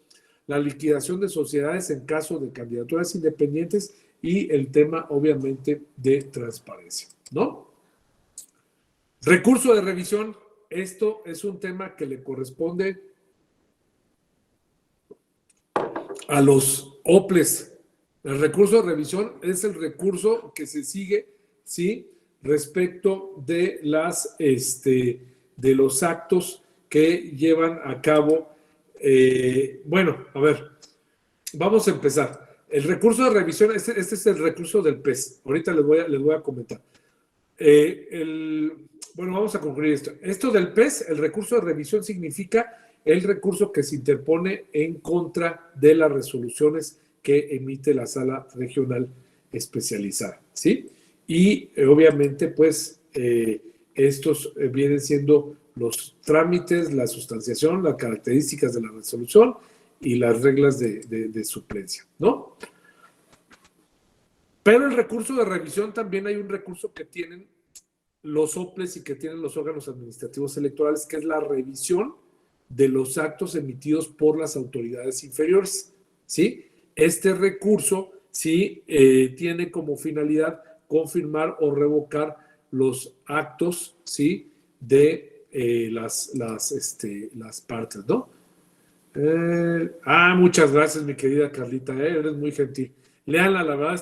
la liquidación de sociedades en caso de candidaturas independientes y el tema, obviamente, de transparencia, ¿no? Recurso de revisión, esto es un tema que le corresponde a los OPLES. El recurso de revisión es el recurso que se sigue, ¿sí? Respecto de de los actos que llevan a cabo. Bueno, a ver, vamos a empezar. El recurso de revisión, este es el recurso del PES. Ahorita les voy a comentar. Bueno, vamos a concluir esto. Esto del PES, el recurso de revisión significa el recurso que se interpone en contra de las resoluciones que emite la Sala Regional Especializada, ¿sí? Y obviamente, pues, estos vienen siendo los trámites, la sustanciación, las características de la resolución y las reglas de suplencia, ¿no? Pero el recurso de revisión, también hay un recurso que tienen los OPLES y que tienen los órganos administrativos electorales, que es la revisión de los actos emitidos por las autoridades inferiores, ¿sí? Este recurso, sí, tiene como finalidad confirmar o revocar los actos, ¿sí? De las partes, ¿no? Muchas gracias, mi querida Carlita, eres muy gentil. Leanla, la verdad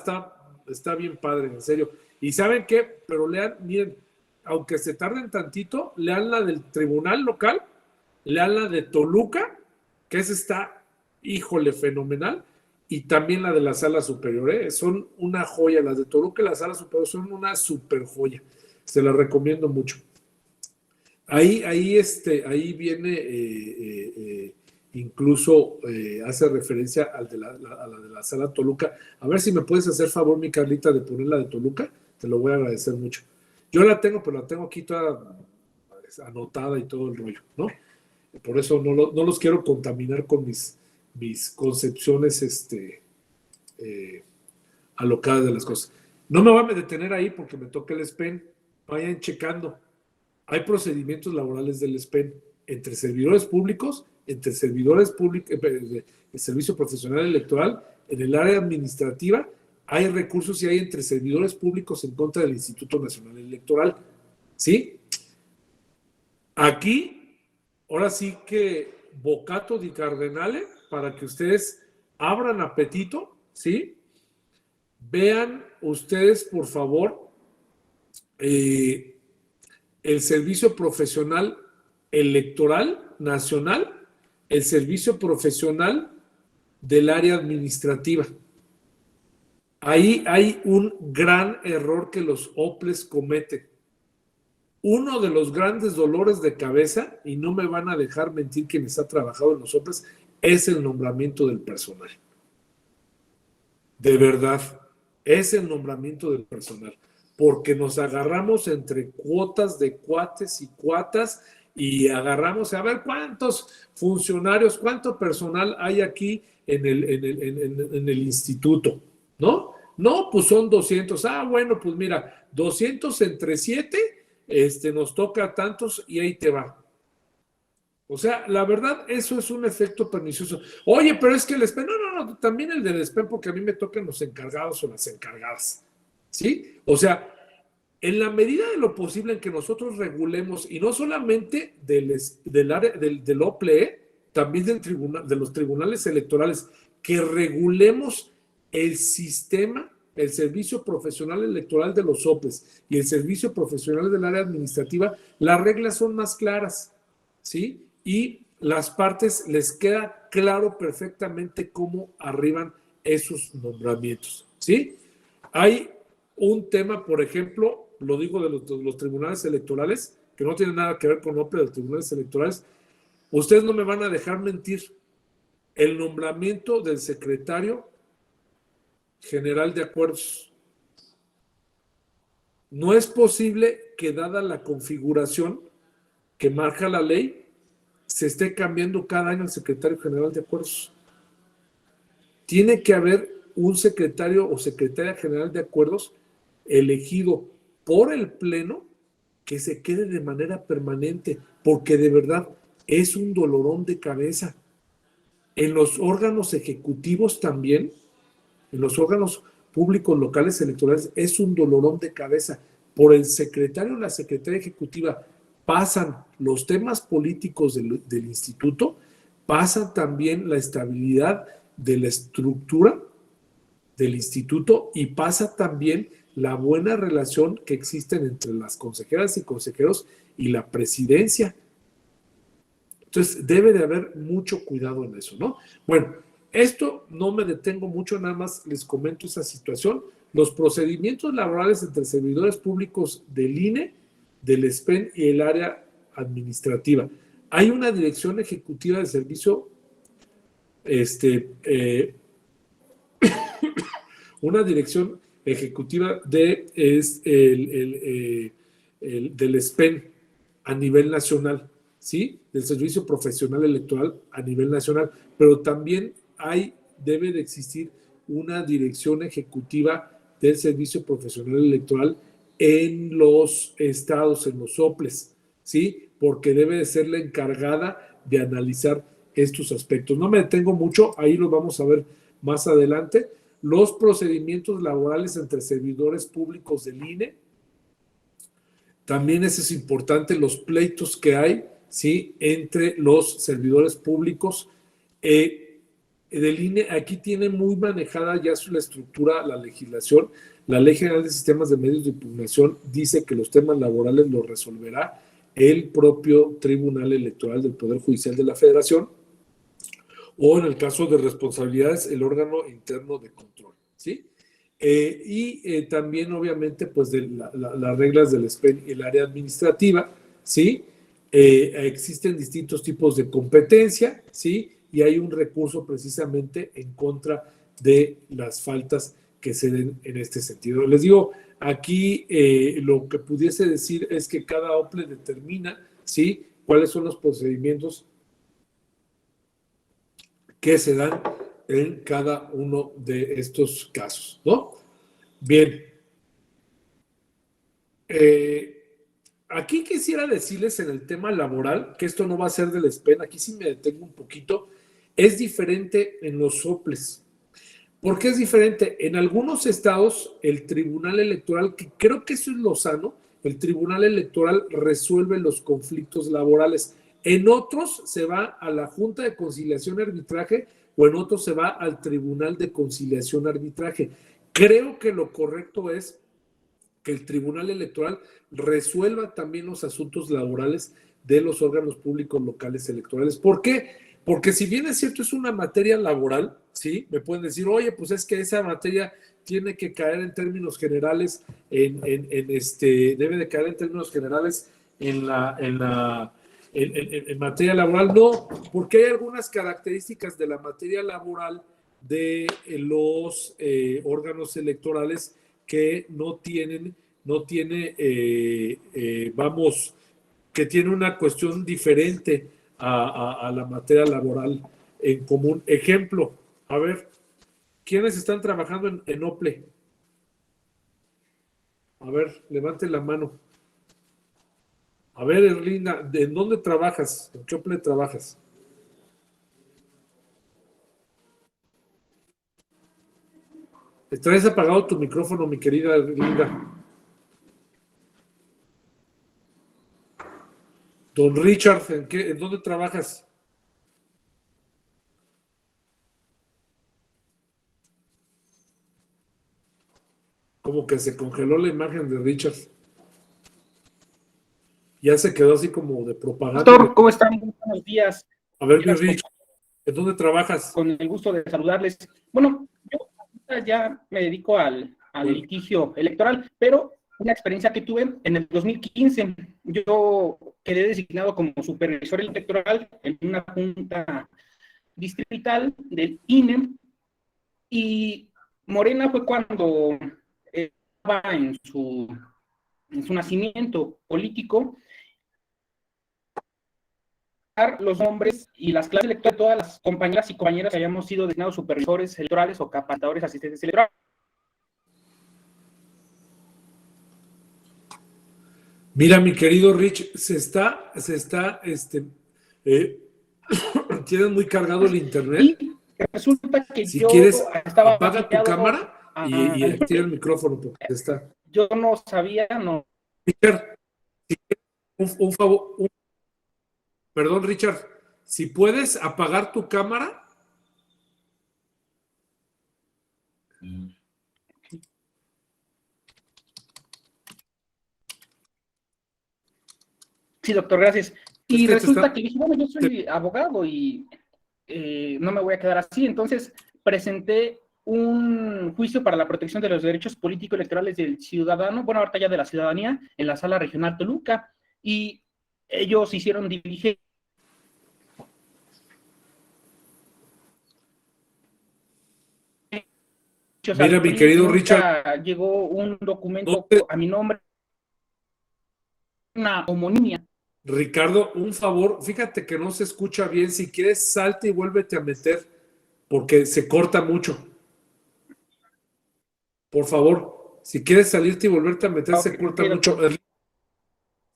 está bien padre, en serio. ¿Y saben qué? Pero lean, miren, aunque se tarden tantito, lean la del tribunal local, lean la de Toluca, que esa está, híjole, fenomenal, y también la de la sala superior, son una joya. Las de Toluca y la sala superior son una super joya. Se las recomiendo mucho. Ahí viene, incluso hace referencia a la de la sala Toluca. A ver si me puedes hacer favor, mi Carlita, de poner la de Toluca. Te lo voy a agradecer mucho. Yo la tengo, pero la tengo aquí toda anotada y todo el rollo, ¿no? Por eso no los quiero contaminar con mis concepciones alocadas de las cosas. No me voy a detener ahí porque me toca el SPEN. Vayan checando. Hay procedimientos laborales del SPEN entre servidores públicos, entre servidores públicos, el Servicio Profesional Electoral, en el área administrativa. Hay recursos y hay entre servidores públicos en contra del Instituto Nacional Electoral. ¿Sí? Aquí, ahora sí que bocato di cardenale, para que ustedes abran apetito, ¿sí? Vean ustedes, por favor, el Servicio Profesional Electoral Nacional, el Servicio Profesional del área administrativa. Ahí hay un gran error que los OPLES cometen. Uno de los grandes dolores de cabeza, y no me van a dejar mentir quienes han trabajado en los OPLES, es el nombramiento del personal. De verdad, es el nombramiento del personal. Porque nos agarramos entre cuotas de cuates y cuatas y agarramos a ver cuántos funcionarios, cuánto personal hay aquí en el instituto, ¿no? No, pues son 200. Bueno, pues mira, 200 entre 7, nos toca tantos y ahí te va. O sea, la verdad, eso es un efecto pernicioso. Oye, pero es que el SPEN, no, también el del SPEN, porque a mí me tocan los encargados o las encargadas, ¿sí? O sea, en la medida de lo posible en que nosotros regulemos, y no solamente del OPLE, también de los tribunales electorales, que regulemos el sistema, el servicio profesional electoral de los OPLES y el servicio profesional del área administrativa, las reglas son más claras, ¿sí? Y las partes les queda claro perfectamente cómo arriban esos nombramientos, ¿sí? Hay un tema, por ejemplo, lo digo de los tribunales electorales, que no tiene nada que ver con OPLE de los tribunales electorales. Ustedes no me van a dejar mentir. El nombramiento del secretario general de acuerdos. No es posible que, dada la configuración que marca la ley, se esté cambiando cada año el secretario general de acuerdos. Tiene que haber un secretario o secretaria general de acuerdos elegido por el Pleno que se quede de manera permanente, porque de verdad es un dolorón de cabeza. En los órganos ejecutivos también, en los órganos públicos locales electorales, es un dolorón de cabeza. Por el secretario o la secretaria ejecutiva pasan los temas políticos del instituto, pasa también la estabilidad de la estructura del instituto y pasa también la buena relación que existen entre las consejeras y consejeros y la presidencia. Entonces, debe de haber mucho cuidado en eso, ¿no? Bueno, esto no me detengo mucho, nada más les comento esa situación. Los procedimientos laborales entre servidores públicos del INE, del SPEN y el área administrativa. Hay una dirección ejecutiva de servicio, una dirección ejecutiva del SPEN a nivel nacional, ¿sí? Del Servicio Profesional Electoral a nivel nacional, pero también debe de existir una dirección ejecutiva del Servicio Profesional Electoral en los estados, en los soples, ¿sí? Porque debe de ser la encargada de analizar estos aspectos. No me detengo mucho, ahí lo vamos a ver más adelante. Los procedimientos laborales entre servidores públicos del INE, también eso es importante, los pleitos que hay, ¿sí? Entre los servidores públicos del INE. Aquí tiene muy manejada ya la estructura, la legislación. La Ley General de Sistemas de Medios de Impugnación dice que los temas laborales los resolverá el propio Tribunal Electoral del Poder Judicial de la Federación, o en el caso de responsabilidades, el órgano interno de control, ¿sí? También, obviamente, pues de las reglas del SPEN y el área administrativa, ¿sí? Existen distintos tipos de competencia, ¿sí? Y hay un recurso precisamente en contra de las faltas que se den en este sentido. Les digo, aquí lo que pudiese decir es que cada OPLE determina, ¿sí? Cuáles son los procedimientos que se dan en cada uno de estos casos, ¿no? Bien. Aquí quisiera decirles en el tema laboral, que esto no va a ser del SPEN, aquí sí me detengo un poquito, es diferente en los soples. ¿Por qué es diferente? En algunos estados, el Tribunal Electoral, que creo que eso es lo sano, el Tribunal Electoral resuelve los conflictos laborales. En otros se va a la Junta de Conciliación y Arbitraje, o en otros se va al Tribunal de Conciliación y Arbitraje. Creo que lo correcto es que el Tribunal Electoral resuelva también los asuntos laborales de los órganos públicos locales electorales. ¿Por qué? Porque si bien es cierto, es una materia laboral, ¿sí? Me pueden decir, oye, pues es que esa materia tiene que caer en términos generales, debe de caer en términos generales en materia laboral. No, porque hay algunas características de la materia laboral de los órganos electorales que que tiene una cuestión diferente a la materia laboral en común. Ejemplo, a ver, ¿quiénes están trabajando en OPLE? A ver, levanten la mano. A ver, Erlinda, ¿en dónde trabajas? ¿En qué OPLE trabajas? ¿Traes apagado tu micrófono, mi querida Erlinda? Don Richard, ¿en dónde trabajas? Como que se congeló la imagen de Richard. Ya se quedó así como de propaganda. Doctor, ¿cómo están? Buenos días. A ver, mi Richard, ¿en dónde trabajas? Con el gusto de saludarles. Bueno, yo ya me dedico al litigio electoral, pero una experiencia que tuve en el 2015, yo quedé designado como supervisor electoral en una junta distrital del INE, y Morena fue cuando estaba en su nacimiento político. Los nombres y las clases electorales de todas las compañeras y compañeras que hayamos sido designados supervisores electorales o capacitadores asistentes electorales. Mira, mi querido Rich, tienes muy cargado el internet. Y resulta que si yo quieres, estaba apaga tu cámara y activa el micrófono porque está. Yo no sabía, no. Richard, un favor. Perdón, Richard, si puedes apagar tu cámara. Sí, doctor, gracias. Y resulta que dije, bueno, yo soy abogado y no me voy a quedar así. Entonces presenté un juicio para la protección de los derechos político-electorales del ciudadano, bueno, ahorita ya de la ciudadanía, en la Sala Regional Toluca, y ellos hicieron diligencia. Mira, mi querido Richard, llegó un documento a mi nombre, una homonimia. Ricardo, un favor, fíjate que no se escucha bien. Si quieres, salte y vuélvete a meter, porque se corta mucho. Por favor. Si quieres salirte y volverte a meter, se Ok, corta sí, mucho. doctor.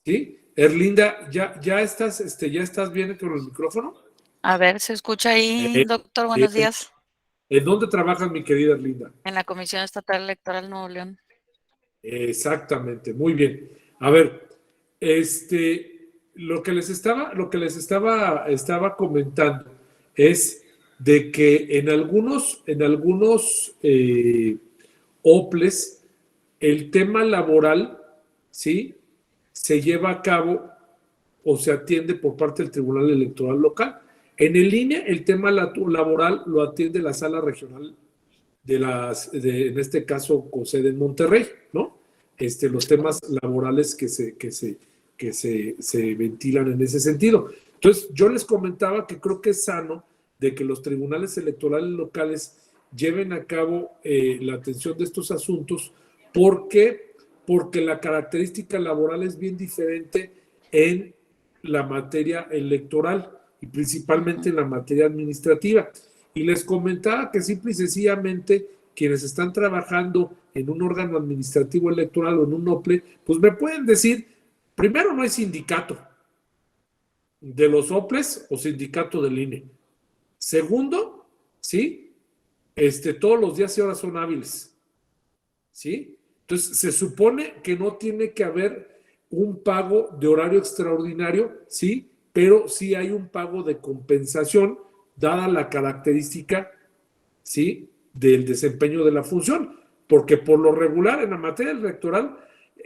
¿Sí? Erlinda, ¿ya estás bien con el micrófono? A ver, ¿se escucha ahí, Eh, doctor? eh, Buenos días. ¿En dónde trabajas, mi querida Erlinda? En la Comisión Estatal Electoral Nuevo León. Exactamente, muy bien. A ver, lo que les estaba comentando es de que en algunos OPLES el tema laboral, ¿sí? Se lleva a cabo o se atiende por parte del Tribunal Electoral local. En el INE, el tema laboral lo atiende la Sala Regional en este caso, con sede en Monterrey, ¿no? Los temas laborales que se ventilan en ese sentido. Entonces, yo les comentaba que creo que es sano de que los tribunales electorales locales lleven a cabo la atención de estos asuntos. ¿Por qué? Porque la característica laboral es bien diferente en la materia electoral y principalmente en la materia administrativa. Y les comentaba que simple y sencillamente quienes están trabajando en un órgano administrativo electoral o en un OPLE, pues me pueden decir, primero no hay sindicato de los OPLES o sindicato del INE. Segundo, ¿sí? Todos los días y horas son hábiles, ¿sí? Entonces, se supone que no tiene que haber un pago de horario extraordinario, ¿sí? Pero sí hay un pago de compensación dada la característica, ¿sí? Del desempeño de la función, porque por lo regular en la materia electoral,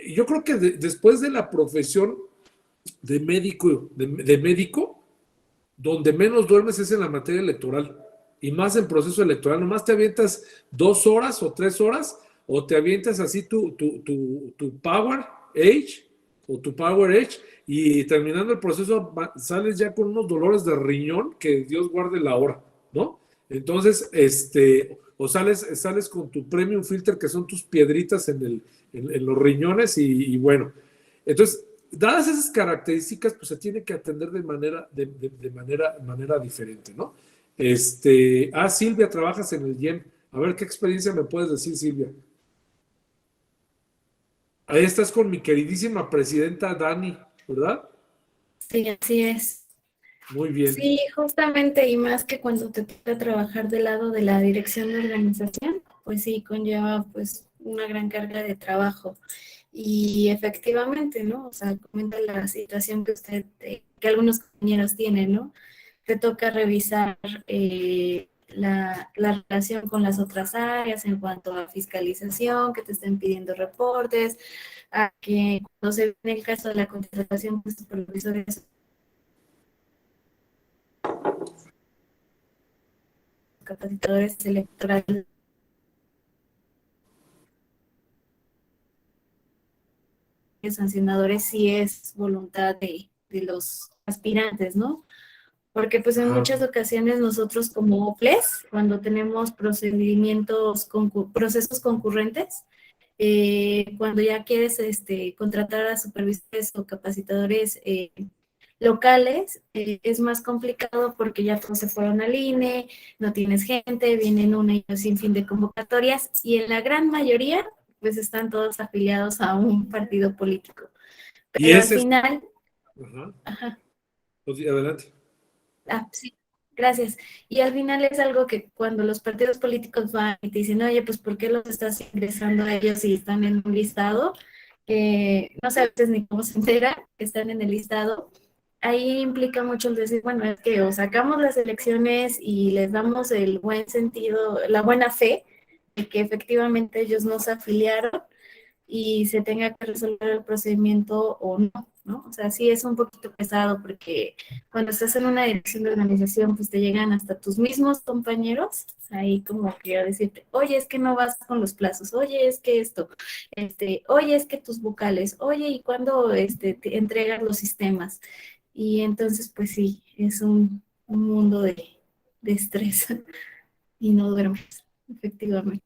yo creo que después de la profesión de médico, donde menos duermes es en la materia electoral, y más en proceso electoral, nomás te avientas 2 horas o 3 horas, o te avientas así tu Power Age, o tu Power Age, y terminando el proceso sales ya con unos dolores de riñón, que Dios guarde la hora, ¿no? Entonces, o sales con tu Premium Filter, que son tus piedritas en los riñones, y bueno. Entonces, dadas esas características, pues se tiene que atender de manera diferente, ¿no? Silvia, trabajas en el IEM. A ver, ¿qué experiencia me puedes decir, Silvia? Ahí estás con mi queridísima presidenta Dani, ¿verdad? Sí, así es. Muy bien. Sí, justamente, y más que cuando te toca trabajar del lado de la dirección de organización, pues sí, conlleva pues una gran carga de trabajo. Y efectivamente, ¿no? O sea, comenta la situación que algunos compañeros tienen, ¿no? Te toca revisar la relación con las otras áreas en cuanto a fiscalización, que te estén pidiendo reportes, a que cuando se viene el caso de la contratación de supervisores capacitadores electorales sancionadores, si es voluntad de los aspirantes, ¿no? Porque pues en muchas ocasiones nosotros como OPLES, cuando tenemos procesos concurrentes, cuando ya quieres contratar a supervisores o capacitadores locales, es más complicado porque ya todos se fueron al INE, no tienes gente, vienen un año sin fin de convocatorias y en la gran mayoría pues están todos afiliados a un partido político. Y Pero al ese es... final... Ajá. Ajá. Pues, adelante. Sí, gracias. Y al final es algo que cuando los partidos políticos van y te dicen, oye, pues ¿por qué los estás ingresando a ellos si están en un listado? No sé a veces ni cómo se entera que están en el listado. Ahí implica mucho el decir, bueno, es que o sacamos las elecciones y les damos el buen sentido, la buena fe de que efectivamente ellos nos afiliaron y se tenga que resolver el procedimiento o no, ¿no? O sea, sí es un poquito pesado porque cuando estás en una dirección de organización, pues te llegan hasta tus mismos compañeros, ahí como que a decirte, oye, es que no vas con los plazos, oye, es que esto, oye, es que tus vocales, oye, ¿y cuándo te entregan los sistemas? Y entonces, pues sí, es un mundo de estrés y no duermes, efectivamente.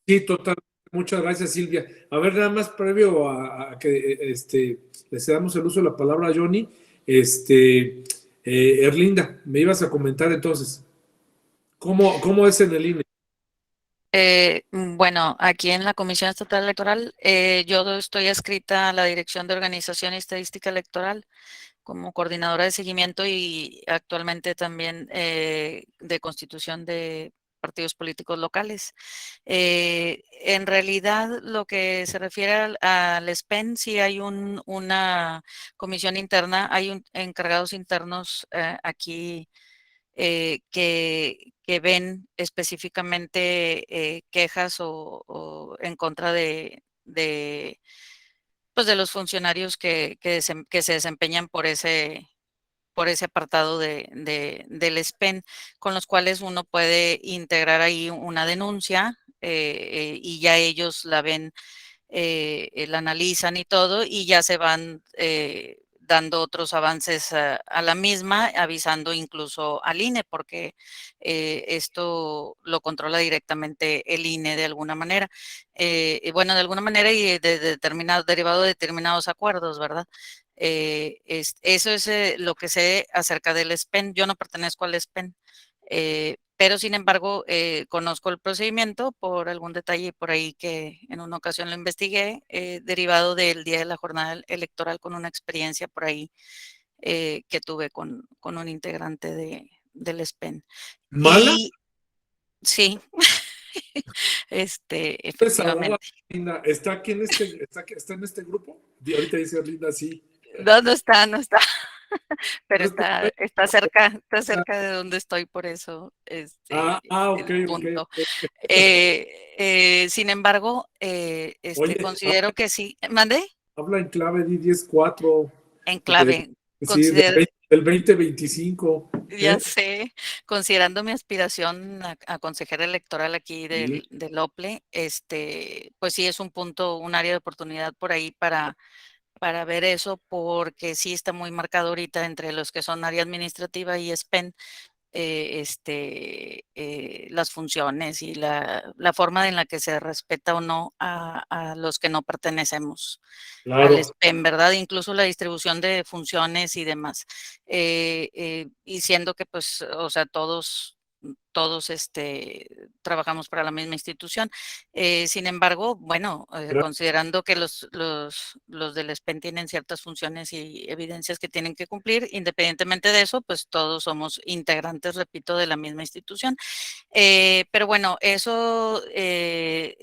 Sí, total. Muchas gracias, Silvia. A ver, nada más previo a que le cedamos el uso de la palabra a Johnny, Erlinda, me ibas a comentar entonces, ¿cómo es en el INE? Bueno, aquí en la Comisión Estatal Electoral, yo estoy adscrita a la Dirección de Organización y Estadística Electoral como coordinadora de seguimiento y actualmente también de constitución de partidos políticos locales. En realidad, lo que se refiere al SPEN, sí hay una comisión interna, hay encargados internos aquí que ven específicamente quejas o en contra pues de los funcionarios que se desempeñan por ese apartado del SPEN, con los cuales uno puede integrar ahí una denuncia y ya ellos la ven, la analizan y todo, y ya se van dando otros avances a la misma, avisando incluso al INE, porque esto lo controla directamente el INE de alguna manera. Y bueno, de alguna manera y derivado de determinados acuerdos, ¿verdad? Eso es lo que sé acerca del SPEN. Yo no pertenezco al SPEN, pero sin embargo conozco el procedimiento por algún detalle por ahí que en una ocasión lo investigué, derivado del día de la jornada electoral con una experiencia por ahí que tuve con un integrante del SPEN. ¿Mala? Y sí, Desahoga, efectivamente. Linda. ¿Está aquí en está en este grupo? Ahorita dice Linda, sí. No, no está. Pero Entonces, está cerca de donde estoy, por eso ok, el ok. punto. Sin embargo, Oye, considero que sí. ¿Mandé? habla en clave di 10-4. En clave. Sí, del 2025. Ya sé, considerando mi aspiración a consejera electoral aquí Sí, del OPLE, pues sí es un punto, un área de oportunidad por ahí para ver eso, porque sí está muy marcado ahorita entre los que son área administrativa y SPEN, las funciones y la forma en la que se respeta o no a los que no pertenecemos al claro. SPEN, ¿verdad? Incluso la distribución de funciones y demás. Y siendo que, pues, o sea, todos trabajamos para la misma institución. Sin embargo, bueno, considerando que los del SPEN tienen ciertas funciones y evidencias que tienen que cumplir, independientemente de eso, pues todos somos integrantes, repito, de la misma institución. Pero bueno, eso es...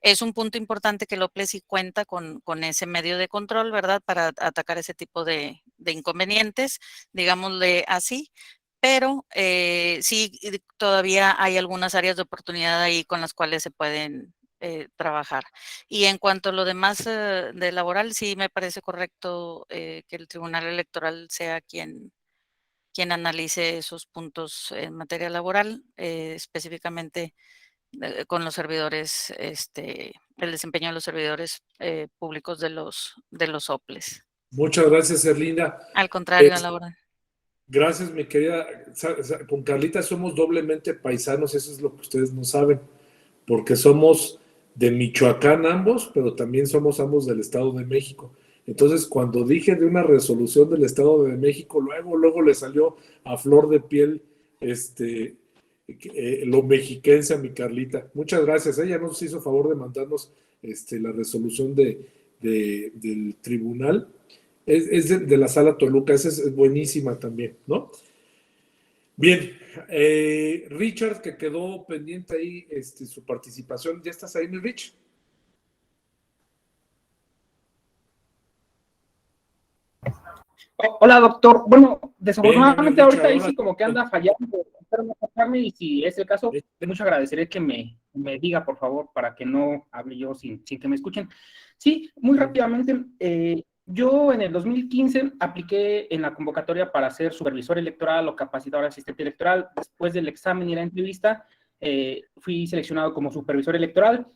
es un punto importante que el OPLE sí cuenta con ese medio de control, ¿verdad? Para atacar ese tipo de inconvenientes, digámosle así. Pero sí, todavía hay algunas áreas de oportunidad ahí con las cuales se pueden trabajar. Y en cuanto a lo demás de laboral, sí me parece correcto que el Tribunal Electoral sea quien analice esos puntos en materia laboral, específicamente con los servidores, el desempeño de los servidores públicos de los OPLES. Muchas gracias, Erlinda. Al contrario, a la hora. Gracias, mi querida. Con Carlita somos doblemente paisanos, eso es lo que ustedes no saben, porque somos de Michoacán ambos, pero también somos ambos del Estado de México. Entonces, cuando dije de una resolución del Estado de México, luego le salió a flor de piel lo mexiquense a mi Carlita. Muchas gracias. Ella nos hizo favor de mandarnos la resolución del tribunal. Es de la Sala Toluca, esa es buenísima también, ¿no? Bien, Richard, que quedó pendiente ahí su participación. ¿Ya estás ahí, mi Rich? Hola, doctor. Bueno, desafortunadamente Venga, Richard, ahorita ahí ahora sí como que anda fallando. Espero no pasarme y si es el caso, de mucho agradeceré que me diga, por favor, para que no hable yo sin que me escuchen. Sí, muy rápidamente. Yo en el 2015 apliqué en la convocatoria para ser supervisor electoral o capacitador asistente electoral. Después del examen y la entrevista, fui seleccionado como supervisor electoral.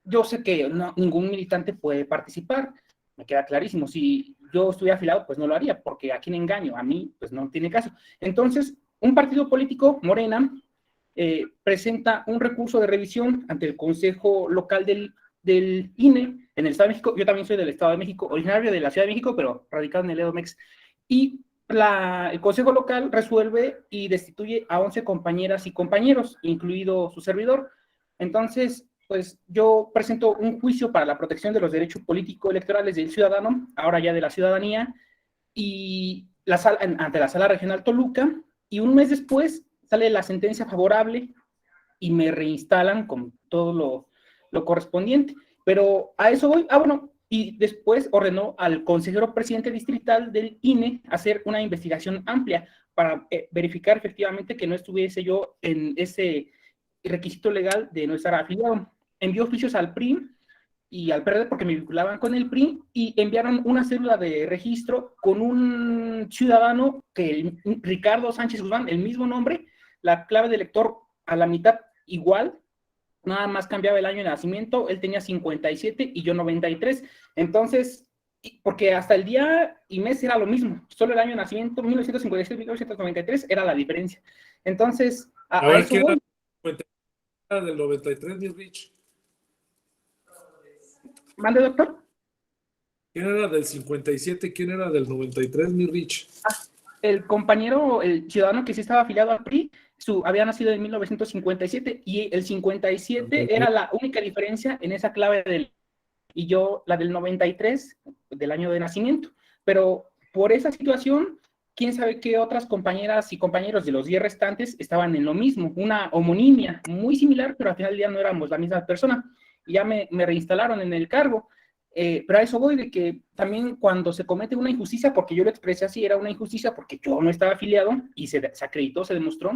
Yo sé que ningún militante puede participar, me queda clarísimo. Si yo estuviera afiliado, pues no lo haría, porque ¿a quién engaño? A mí, pues no tiene caso. Entonces, un partido político, Morena, presenta un recurso de revisión ante el Consejo Local del INE en el Estado de México. Yo también soy del Estado de México, originario de la Ciudad de México, pero radicado en el EDOMEX. Y el Consejo Local resuelve y destituye a 11 compañeras y compañeros, incluido su servidor. Entonces, pues yo presento un juicio para la protección de los derechos político-electorales del ciudadano, ahora ya de la ciudadanía, y ante la Sala Regional Toluca, y un mes después sale la sentencia favorable y me reinstalan con todo lo correspondiente. Pero a eso voy. Bueno, y después ordenó al consejero presidente distrital del INE hacer una investigación amplia para verificar efectivamente que no estuviese yo en ese requisito legal de no estar afiliado. Envió oficios al PRI y al PRD porque me vinculaban con el PRI y enviaron una cédula de registro con un ciudadano Ricardo Sánchez Guzmán, el mismo nombre, la clave de lector a la mitad igual, nada más cambiaba el año de nacimiento, él tenía 57 y yo 93, entonces, porque hasta el día y mes era lo mismo, solo el año de nacimiento, 1957 y 1993 era la diferencia. Entonces, a ver, eso ¿quién voy. era del 93, mi Rich? ¿Mande, doctor? ¿Quién era del 57? ¿Quién era del 93, mi Rich? El compañero, el ciudadano que sí estaba afiliado al PRI, había nacido en 1957 y el 57 era la única diferencia en esa clave y yo la del 93, del año de nacimiento. Pero por esa situación, quién sabe qué otras compañeras y compañeros de los 10 restantes estaban en lo mismo, una homonimia muy similar, pero al final del día no éramos la misma persona. Y ya me reinstalaron en el cargo. Pero a eso voy, de que también cuando se comete una injusticia, porque yo lo expresé así, era una injusticia porque yo no estaba afiliado y se acreditó, se demostró,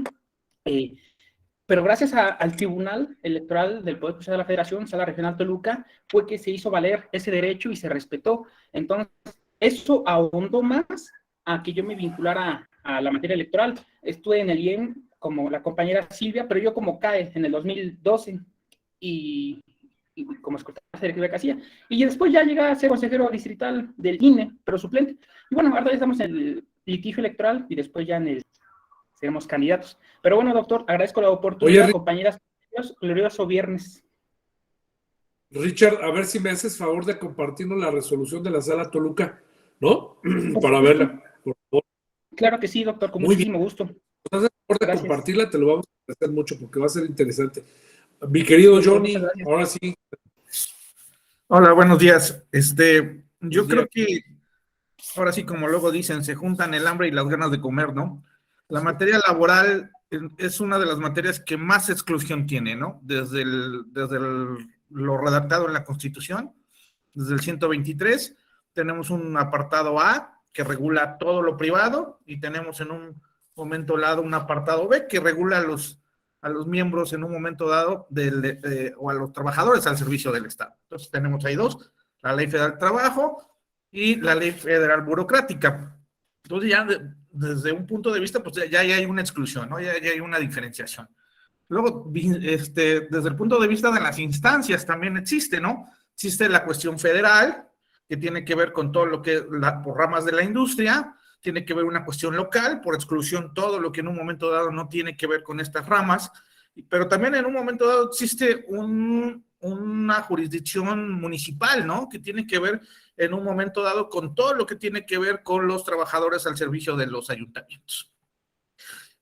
pero gracias al Tribunal Electoral del Poder Judicial de la Federación, Sala Regional Toluca, fue que se hizo valer ese derecho y se respetó. Entonces, eso ahondó más a que yo me vinculara a la materia electoral. Estuve en el IEM como la compañera Silvia, pero yo como CAE en el 2012 y como secretario de Casilla. Y después ya llega a ser consejero distrital del INE, pero suplente. Y bueno, ahora ya estamos en el litigio electoral y después ya seremos candidatos. Pero bueno, doctor, agradezco la oportunidad, Oye, compañeras. Glorioso viernes. Richard, a ver si me haces favor de compartirnos la resolución de la Sala Toluca, ¿no? Para verla, por favor. Claro que sí, doctor, con Muy muchísimo gusto. Nos haces favor de Gracias. compartirla, te lo vamos a agradecer mucho porque va a ser interesante. Mi querido Johnny, ahora sí. Hola, buenos días. Yo Buenos creo días. que ahora sí, como luego dicen, se juntan el hambre y las ganas de comer, ¿no? La materia laboral es una de las materias que más exclusión tiene, ¿no? Desde lo redactado en la Constitución, desde el 123, tenemos un apartado A que regula todo lo privado y tenemos en un momento dado un apartado B que regula a los miembros en un momento dado o a los trabajadores al servicio del Estado. Entonces tenemos ahí dos, la Ley Federal del Trabajo y la Ley Federal Burocrática. Entonces ya desde un punto de vista, pues ya hay una exclusión, ¿no? Ya hay una diferenciación. Luego, desde el punto de vista de las instancias también existe, ¿no? Existe la cuestión federal, que tiene que ver con todo lo que, por ramas de la industria, tiene que ver una cuestión local, por exclusión todo lo que en un momento dado no tiene que ver con estas ramas, pero también en un momento dado existe una jurisdicción municipal, ¿no? Que tiene que ver en un momento dado con todo lo que tiene que ver con los trabajadores al servicio de los ayuntamientos.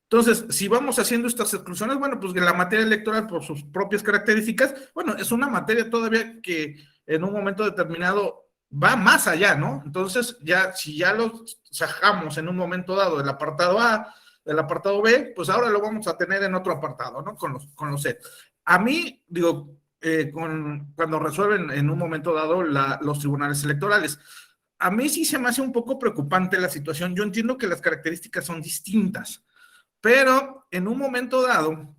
Entonces, si vamos haciendo estas exclusiones, bueno, pues la materia electoral por sus propias características, bueno, es una materia todavía que en un momento determinado va más allá, ¿no? Entonces, si ya lo sacamos en un momento dado del apartado A, del apartado B, pues ahora lo vamos a tener en otro apartado, ¿no? Con los C. A mí, digo, cuando resuelven en un momento dado los tribunales electorales, a mí sí se me hace un poco preocupante la situación. Yo entiendo que las características son distintas, pero en un momento dado,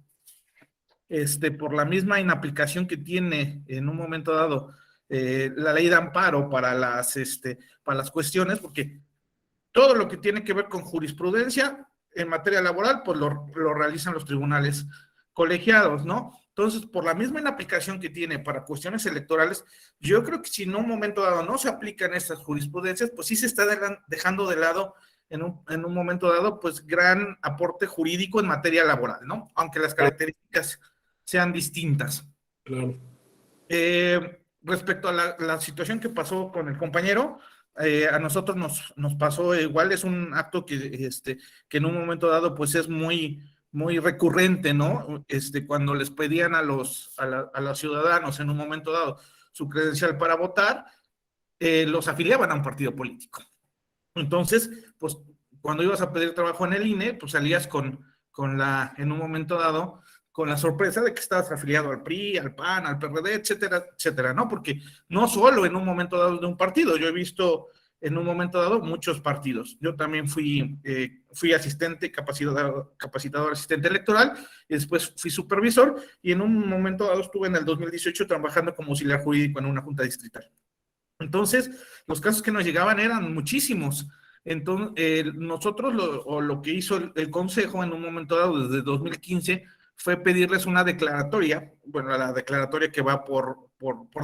por la misma inaplicación que tiene en un momento dado la ley de amparo para las cuestiones, porque todo lo que tiene que ver con jurisprudencia en materia laboral, pues lo realizan los tribunales colegiados, ¿no? Entonces, por la misma inaplicación que tiene para cuestiones electorales, yo creo que si en un momento dado no se aplican estas jurisprudencias, pues sí se está dejando de lado en un momento dado, pues gran aporte jurídico en materia laboral, ¿no? Aunque las características sean distintas. Claro. Respecto a la situación que pasó con el compañero, A nosotros nos pasó igual, es un acto que en un momento dado pues es muy, muy recurrente, ¿no? Cuando les pedían a los ciudadanos en un momento dado su credencial para votar, los afiliaban a un partido político. Entonces, pues cuando ibas a pedir trabajo en el INE, pues salías en un momento dado, con la sorpresa de que estabas afiliado al PRI, al PAN, al PRD, etcétera, etcétera, ¿no? Porque no solo en un momento dado de un partido, yo he visto en un momento dado muchos partidos. Yo también fui asistente, capacitador asistente electoral, y después fui supervisor, y en un momento dado estuve en el 2018 trabajando como auxiliar jurídico en una junta distrital. Entonces, los casos que nos llegaban eran muchísimos. Entonces, nosotros lo que hizo el Consejo en un momento dado, desde 2015, fue pedirles una declaratoria, bueno, la declaratoria que va por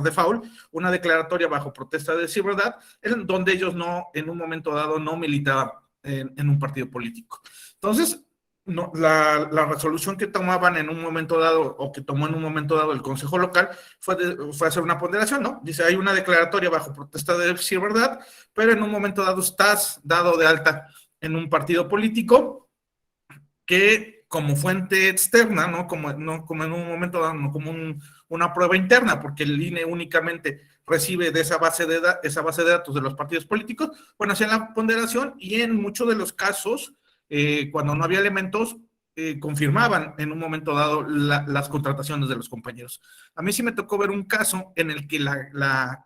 default, una declaratoria bajo protesta de decir verdad, en donde ellos en un momento dado, no militaban en un partido político. Entonces, no, la resolución que tomaban en un momento dado, o que tomó en un momento dado el Consejo Local, fue hacer una ponderación, ¿no? Dice, hay una declaratoria bajo protesta de decir verdad, pero en un momento dado estás dado de alta en un partido político que como fuente externa, no como en un momento dado, no como una prueba interna, porque el INE únicamente recibe de esa base de datos de los partidos políticos, bueno, hacían la ponderación y en muchos de los casos, cuando no había elementos, confirmaban en un momento dado las contrataciones de los compañeros. A mí sí me tocó ver un caso en el que a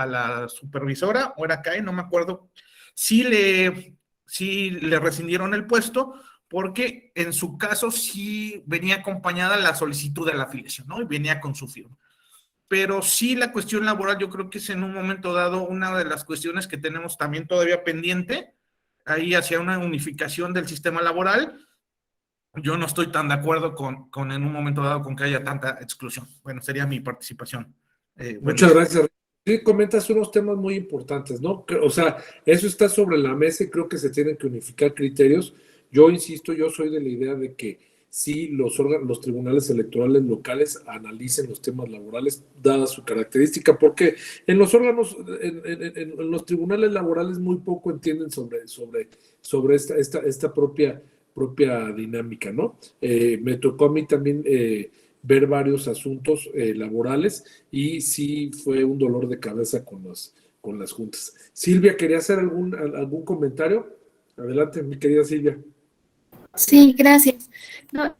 la supervisora, o era CAE, no me acuerdo, sí le rescindieron el puesto, porque en su caso sí venía acompañada la solicitud de la afiliación, ¿no? Y venía con su firma. Pero sí, la cuestión laboral yo creo que es en un momento dado una de las cuestiones que tenemos también todavía pendiente, ahí hacia una unificación del sistema laboral. Yo no estoy tan de acuerdo con en un momento dado con que haya tanta exclusión. Bueno, sería mi participación. Muchas gracias. Sí, comentas unos temas muy importantes, ¿no? O sea, eso está sobre la mesa y creo que se tienen que unificar criterios. Yo insisto, yo soy de la idea de que sí los tribunales electorales locales analicen los temas laborales, dada su característica, porque en los órganos, en los tribunales laborales muy poco entienden sobre esta propia dinámica, ¿no? Me tocó a mí también ver varios asuntos laborales y sí fue un dolor de cabeza con las juntas. Silvia, ¿quería hacer algún comentario? Adelante, mi querida Silvia. Sí, gracias. No,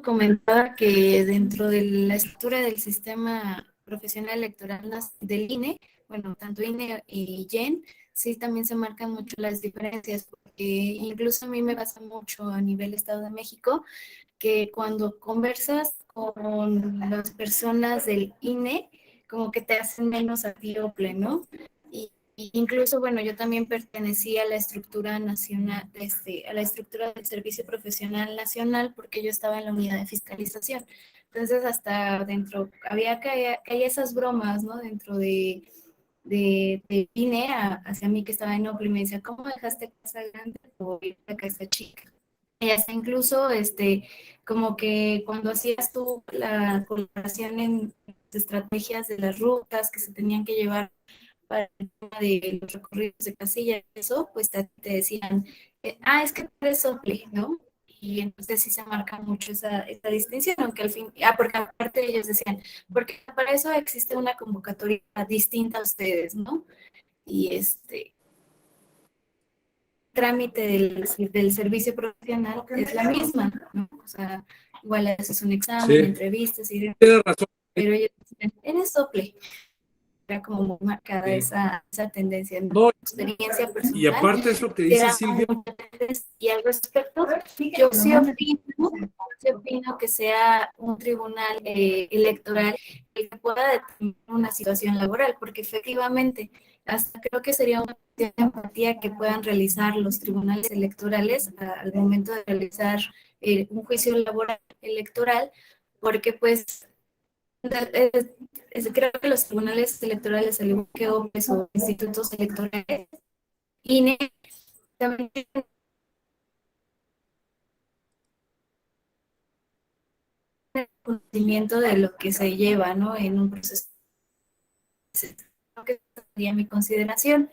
comentaba que dentro de la estructura del sistema profesional electoral del INE, bueno, tanto INE y YEN, sí también se marcan mucho las diferencias, porque incluso a mí me pasa mucho a nivel Estado de México, que cuando conversas con las personas del INE, como que te hacen menos amigable, ¿no? Incluso, bueno, yo también pertenecía a la estructura nacional, a la estructura del Servicio Profesional Nacional, porque yo estaba en la unidad de fiscalización. Entonces, hasta dentro, había que hay esas bromas, ¿no? Dentro de INE hacia mí que estaba en Ocle, y me decía, ¿cómo dejaste casa grande por ir a casa chica? Y hasta incluso, como que cuando hacías tú la colaboración en estrategias de las rutas que se tenían que llevar para el tema de los recorridos de casilla, eso, pues te decían, es que tú eres sople, ¿no? Y entonces sí se marca mucho esa distinción, aunque al fin, porque aparte ellos decían, porque para eso existe una convocatoria distinta a ustedes, ¿no? Y trámite del servicio profesional es la misma, ¿no? O sea, igual haces un examen, Sí, entrevistas, y tienes razón. pero ellos decían, eres sople. Era como muy marcada Sí. esa tendencia en No, experiencia personal. y aparte eso que dice Era Silvia. y al respecto, yo sí opino que sea un tribunal electoral el que pueda determinar una situación laboral, porque efectivamente, hasta creo que sería una cuestión de empatía que puedan realizar los tribunales electorales al momento de realizar un juicio laboral electoral, porque pues creo que los tribunales electorales, al igual que OPEs o institutos electorales, INE, también tienen conocimiento de lo que se lleva, ¿no? En un proceso que esa sería mi consideración.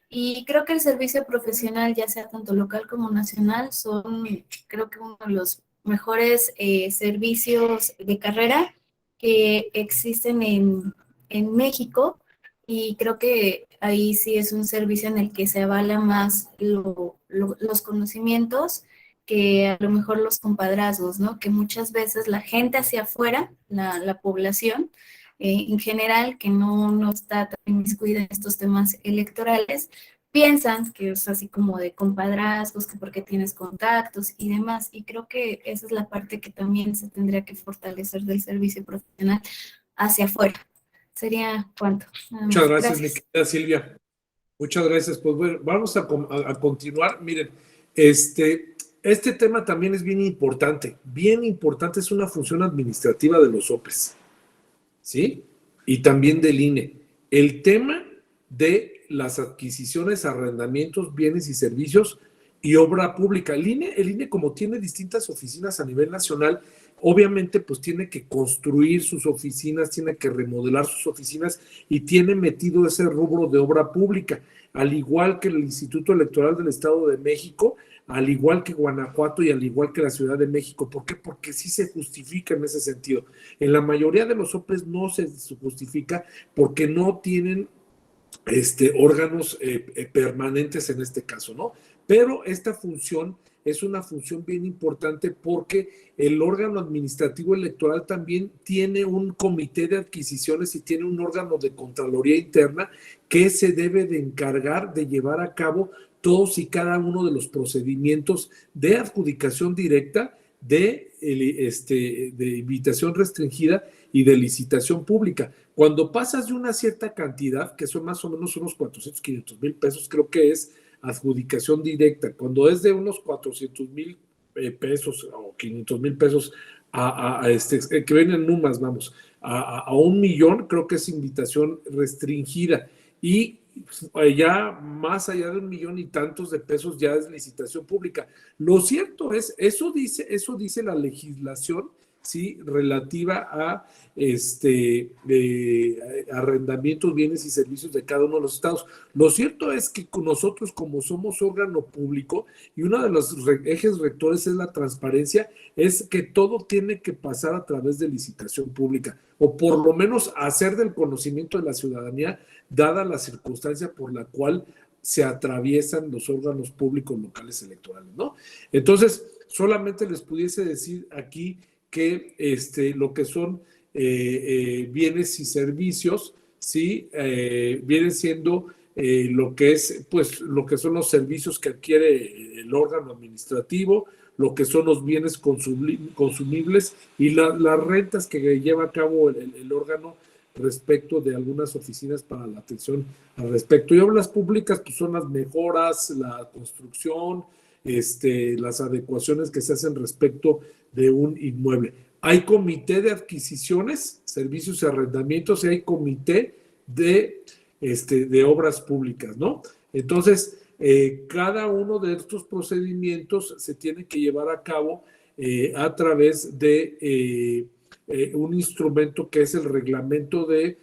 Y creo que el servicio profesional, ya sea tanto local como nacional, son creo que uno de los mejores servicios de carrera que existen en México, y creo que ahí sí es un servicio en el que se avala más los conocimientos que a lo mejor los compadrazgos, ¿no? Que muchas veces la gente hacia afuera, la población en general, que no está tan inmiscuida en estos temas electorales, piensan que es así como de compadrazgos, que porque tienes contactos y demás, y creo que esa es la parte que también se tendría que fortalecer del servicio profesional hacia afuera. Sería cuánto. Muchas gracias, mi querida Silvia. Muchas gracias. Pues bueno, vamos a continuar. Miren, este tema también es bien importante. Bien importante, es una función administrativa de los OPEs, ¿sí? Y también del INE. El tema de las adquisiciones, arrendamientos, bienes y servicios y obra pública. El INE, como tiene distintas oficinas a nivel nacional, obviamente pues tiene que construir sus oficinas, tiene que remodelar sus oficinas y tiene metido ese rubro de obra pública, al igual que el Instituto Electoral del Estado de México, al igual que Guanajuato y al igual que la Ciudad de México. ¿Por qué? Porque sí se justifica en ese sentido. En la mayoría de los OPEs no se justifica porque no tienen órganos permanentes en este caso, ¿no? Pero esta función es una función bien importante porque el órgano administrativo electoral también tiene un comité de adquisiciones y tiene un órgano de contraloría interna que se debe de encargar de llevar a cabo todos y cada uno de los procedimientos de adjudicación directa, de invitación restringida y de licitación pública. Cuando pasas de una cierta cantidad, que son más o menos unos 400, 500 mil pesos, creo que es adjudicación directa. Cuando es de unos 400 mil pesos o 500 mil pesos que vienen numas, vamos, a 1 millón, creo que es invitación restringida. Y ya más allá de 1 millón y tantos de pesos ya es licitación pública. Lo cierto es, eso dice la legislación, sí, relativa a arrendamientos, bienes y servicios de cada uno de los estados. Lo cierto es que nosotros, como somos órgano público, y uno de los ejes rectores es la transparencia, es que todo tiene que pasar a través de licitación pública, o por lo menos hacer del conocimiento de la ciudadanía, dada la circunstancia por la cual se atraviesan los órganos públicos locales electorales, ¿no? Entonces, solamente les pudiese decir aquí que lo que son bienes y servicios, ¿sí? Vienen siendo lo que es, pues, lo que son los servicios que adquiere el órgano administrativo, lo que son los bienes consumibles y las rentas que lleva a cabo el órgano respecto de algunas oficinas para la atención al respecto. Y obras públicas, pues son las mejoras, la construcción, las adecuaciones que se hacen respecto de un inmueble. Hay comité de adquisiciones, servicios y arrendamientos, y hay comité de obras públicas, ¿no? Entonces, cada uno de estos procedimientos se tiene que llevar a cabo a través de un instrumento que es el reglamento de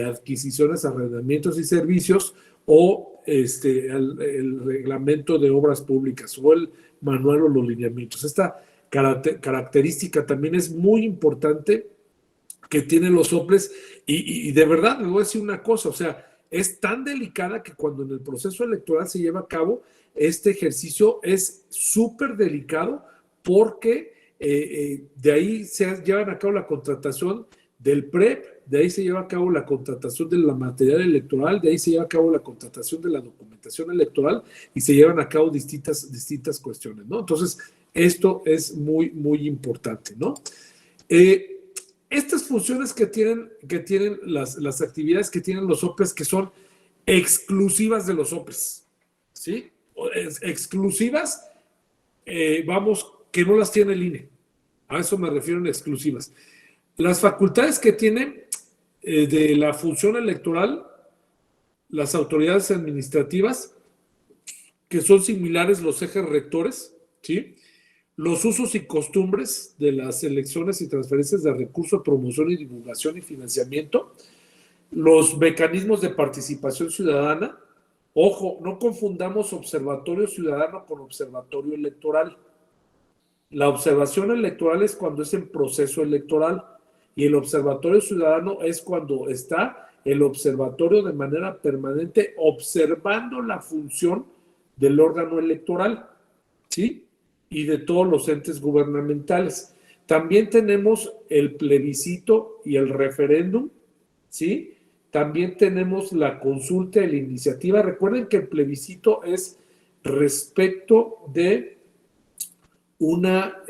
adquisiciones, arrendamientos y servicios, o el reglamento de obras públicas, o el manual o los lineamientos. Esta característica también es muy importante que tienen los OPLES, y de verdad les voy a decir una cosa, o sea, es tan delicada que cuando en el proceso electoral se lleva a cabo este ejercicio es súper delicado, porque de ahí se llevan a cabo la contratación del PREP, de ahí se lleva a cabo la contratación de la material electoral, de ahí se lleva a cabo la contratación de la documentación electoral, y se llevan a cabo distintas cuestiones, ¿no? Entonces, esto es muy, muy importante, ¿no? Estas funciones que tienen las actividades que tienen los OPEs, que son exclusivas de los OPEs, ¿sí? Exclusivas, vamos, que no las tiene el INE. A eso me refiero en exclusivas. Las facultades que tienen de la función electoral, las autoridades administrativas, que son similares los ejes rectores, ¿sí? Los usos y costumbres de las elecciones y transferencias de recursos, promoción y divulgación y financiamiento, los mecanismos de participación ciudadana. Ojo, no confundamos observatorio ciudadano con observatorio electoral. La observación electoral es cuando es en proceso electoral y el observatorio ciudadano es cuando está el observatorio de manera permanente observando la función del órgano electoral, ¿sí? Y de todos los entes gubernamentales. También tenemos el plebiscito y el referéndum, ¿sí? También tenemos la consulta y la iniciativa. Recuerden que el plebiscito es respecto de una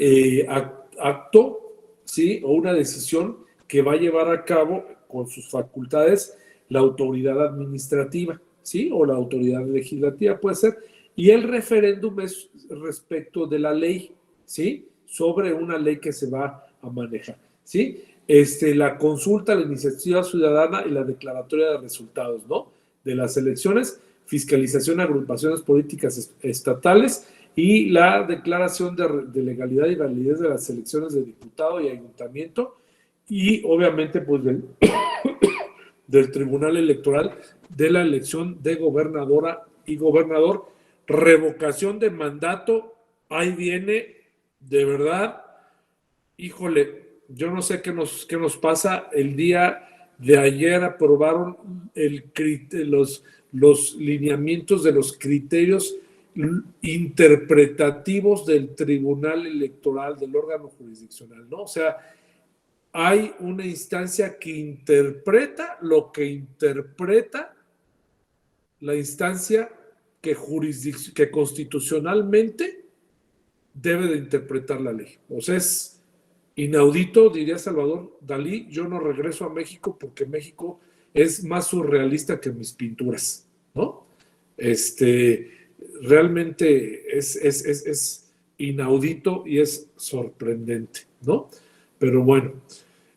acto, ¿sí? O una decisión que va a llevar a cabo con sus facultades la autoridad administrativa, ¿sí? O la autoridad legislativa puede ser. Y el referéndum es respecto de la ley, ¿sí? Sobre una ley que se va a manejar, ¿sí? La consulta, la iniciativa ciudadana y la declaratoria de resultados, ¿no? De las elecciones, fiscalización de agrupaciones políticas estatales y la declaración de legalidad y validez de las elecciones de diputado y ayuntamiento y obviamente pues del Tribunal Electoral de la elección de gobernadora y gobernador. Revocación de mandato, ahí viene, de verdad, híjole, yo no sé qué nos pasa. El día de ayer aprobaron los lineamientos de los criterios interpretativos del Tribunal Electoral, del órgano jurisdiccional, ¿no? O sea, hay una instancia que interpreta lo que interpreta la instancia que constitucionalmente debe de interpretar la ley. O sea, es inaudito, diría Salvador Dalí. Yo no regreso a México porque México es más surrealista que mis pinturas, ¿no? Realmente es inaudito y es sorprendente, ¿no? Pero bueno,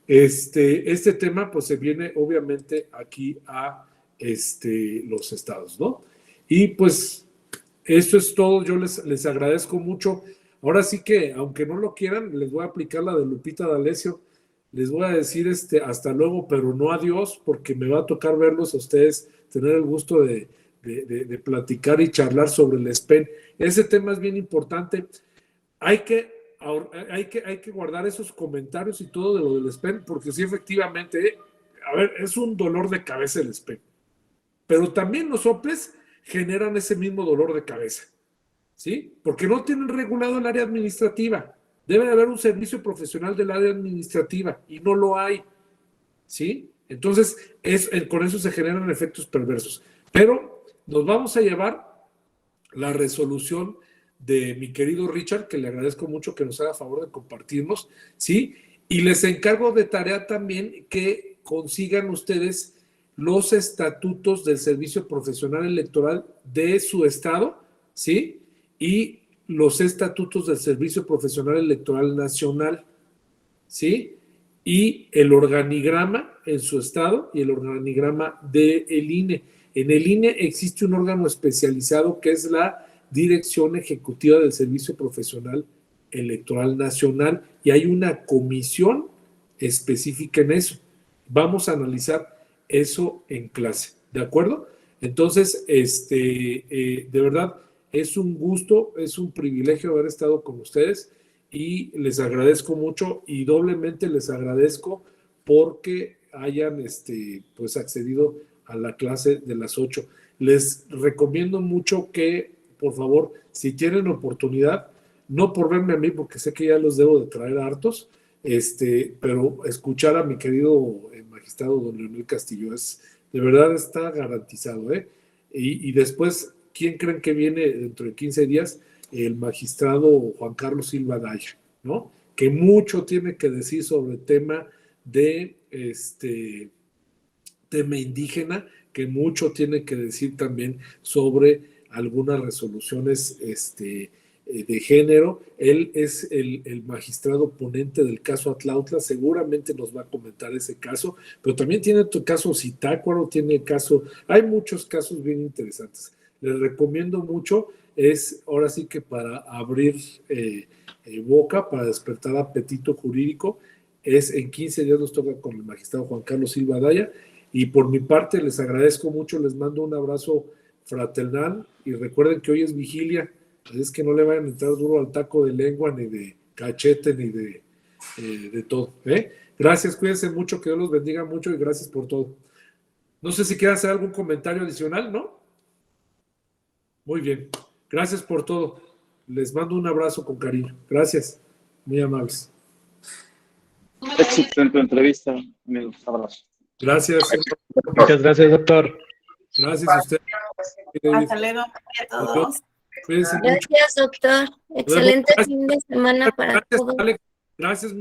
este tema pues se viene obviamente aquí a los estados, ¿no? Y pues eso es todo. Yo les agradezco mucho. Ahora sí que, aunque no lo quieran, les voy a aplicar la de Lupita D'Alessio. Les voy a decir hasta luego, pero no adiós, porque me va a tocar verlos a ustedes, tener el gusto de platicar y charlar sobre el SPEN. Ese tema es bien importante. Hay que guardar esos comentarios y todo de lo del SPEN, porque sí, efectivamente, a ver, es un dolor de cabeza el SPEN. Pero también los OPLES generan ese mismo dolor de cabeza, ¿sí? Porque no tienen regulado el área administrativa. Debe de haber un servicio profesional del área administrativa y no lo hay, ¿sí? Entonces, con eso se generan efectos perversos. Pero nos vamos a llevar la resolución de mi querido Richard, que le agradezco mucho que nos haga favor de compartirnos, ¿sí? Y les encargo de tarea también que consigan ustedes los estatutos del Servicio Profesional Electoral de su estado, ¿sí? Y los estatutos del Servicio Profesional Electoral Nacional, ¿sí? Y el organigrama en su estado y el organigrama del INE. En el INE existe un órgano especializado que es la Dirección Ejecutiva del Servicio Profesional Electoral Nacional y hay una comisión específica en eso. Vamos a analizar eso en clase, ¿de acuerdo? Entonces, de verdad, es un gusto, es un privilegio haber estado con ustedes y les agradezco mucho y doblemente les agradezco porque hayan pues accedido a la clase de las 8. Les recomiendo mucho que, por favor, si tienen oportunidad, no por verme a mí, porque sé que ya los debo de traer hartos, pero escuchar a mi querido magistrado don Leonel Castillo, de verdad está garantizado, ¿eh? Y después, ¿quién creen que viene dentro de 15 días? El magistrado Juan Carlos Silva Daya, ¿no? Que mucho tiene que decir sobre el tema de tema indígena, que mucho tiene que decir también sobre algunas resoluciones de género. Él es el magistrado ponente del caso Atlautla, seguramente nos va a comentar ese caso, pero también tiene otro caso Zitácuaro, hay muchos casos bien interesantes. Les recomiendo mucho, ahora sí que para abrir boca, para despertar apetito jurídico, en 15 días nos toca con el magistrado Juan Carlos Silva Daya, Y por mi parte les agradezco mucho, les mando un abrazo fraternal y recuerden que hoy es vigilia, es que no le vayan a entrar duro al taco de lengua, ni de cachete, ni de todo. Gracias, cuídense mucho, que Dios los bendiga mucho y gracias por todo. No sé si quieren hacer algún comentario adicional, ¿no? Muy bien, gracias por todo. Les mando un abrazo con cariño. Gracias, muy amables. Éxito en tu entrevista, amigos. Abrazo. Gracias. Muchas gracias, doctor. Gracias a usted. Hasta luego a todos. Cuídense mucho. Gracias, doctor. Excelente fin de semana para Gracias, todos. Alex. Gracias.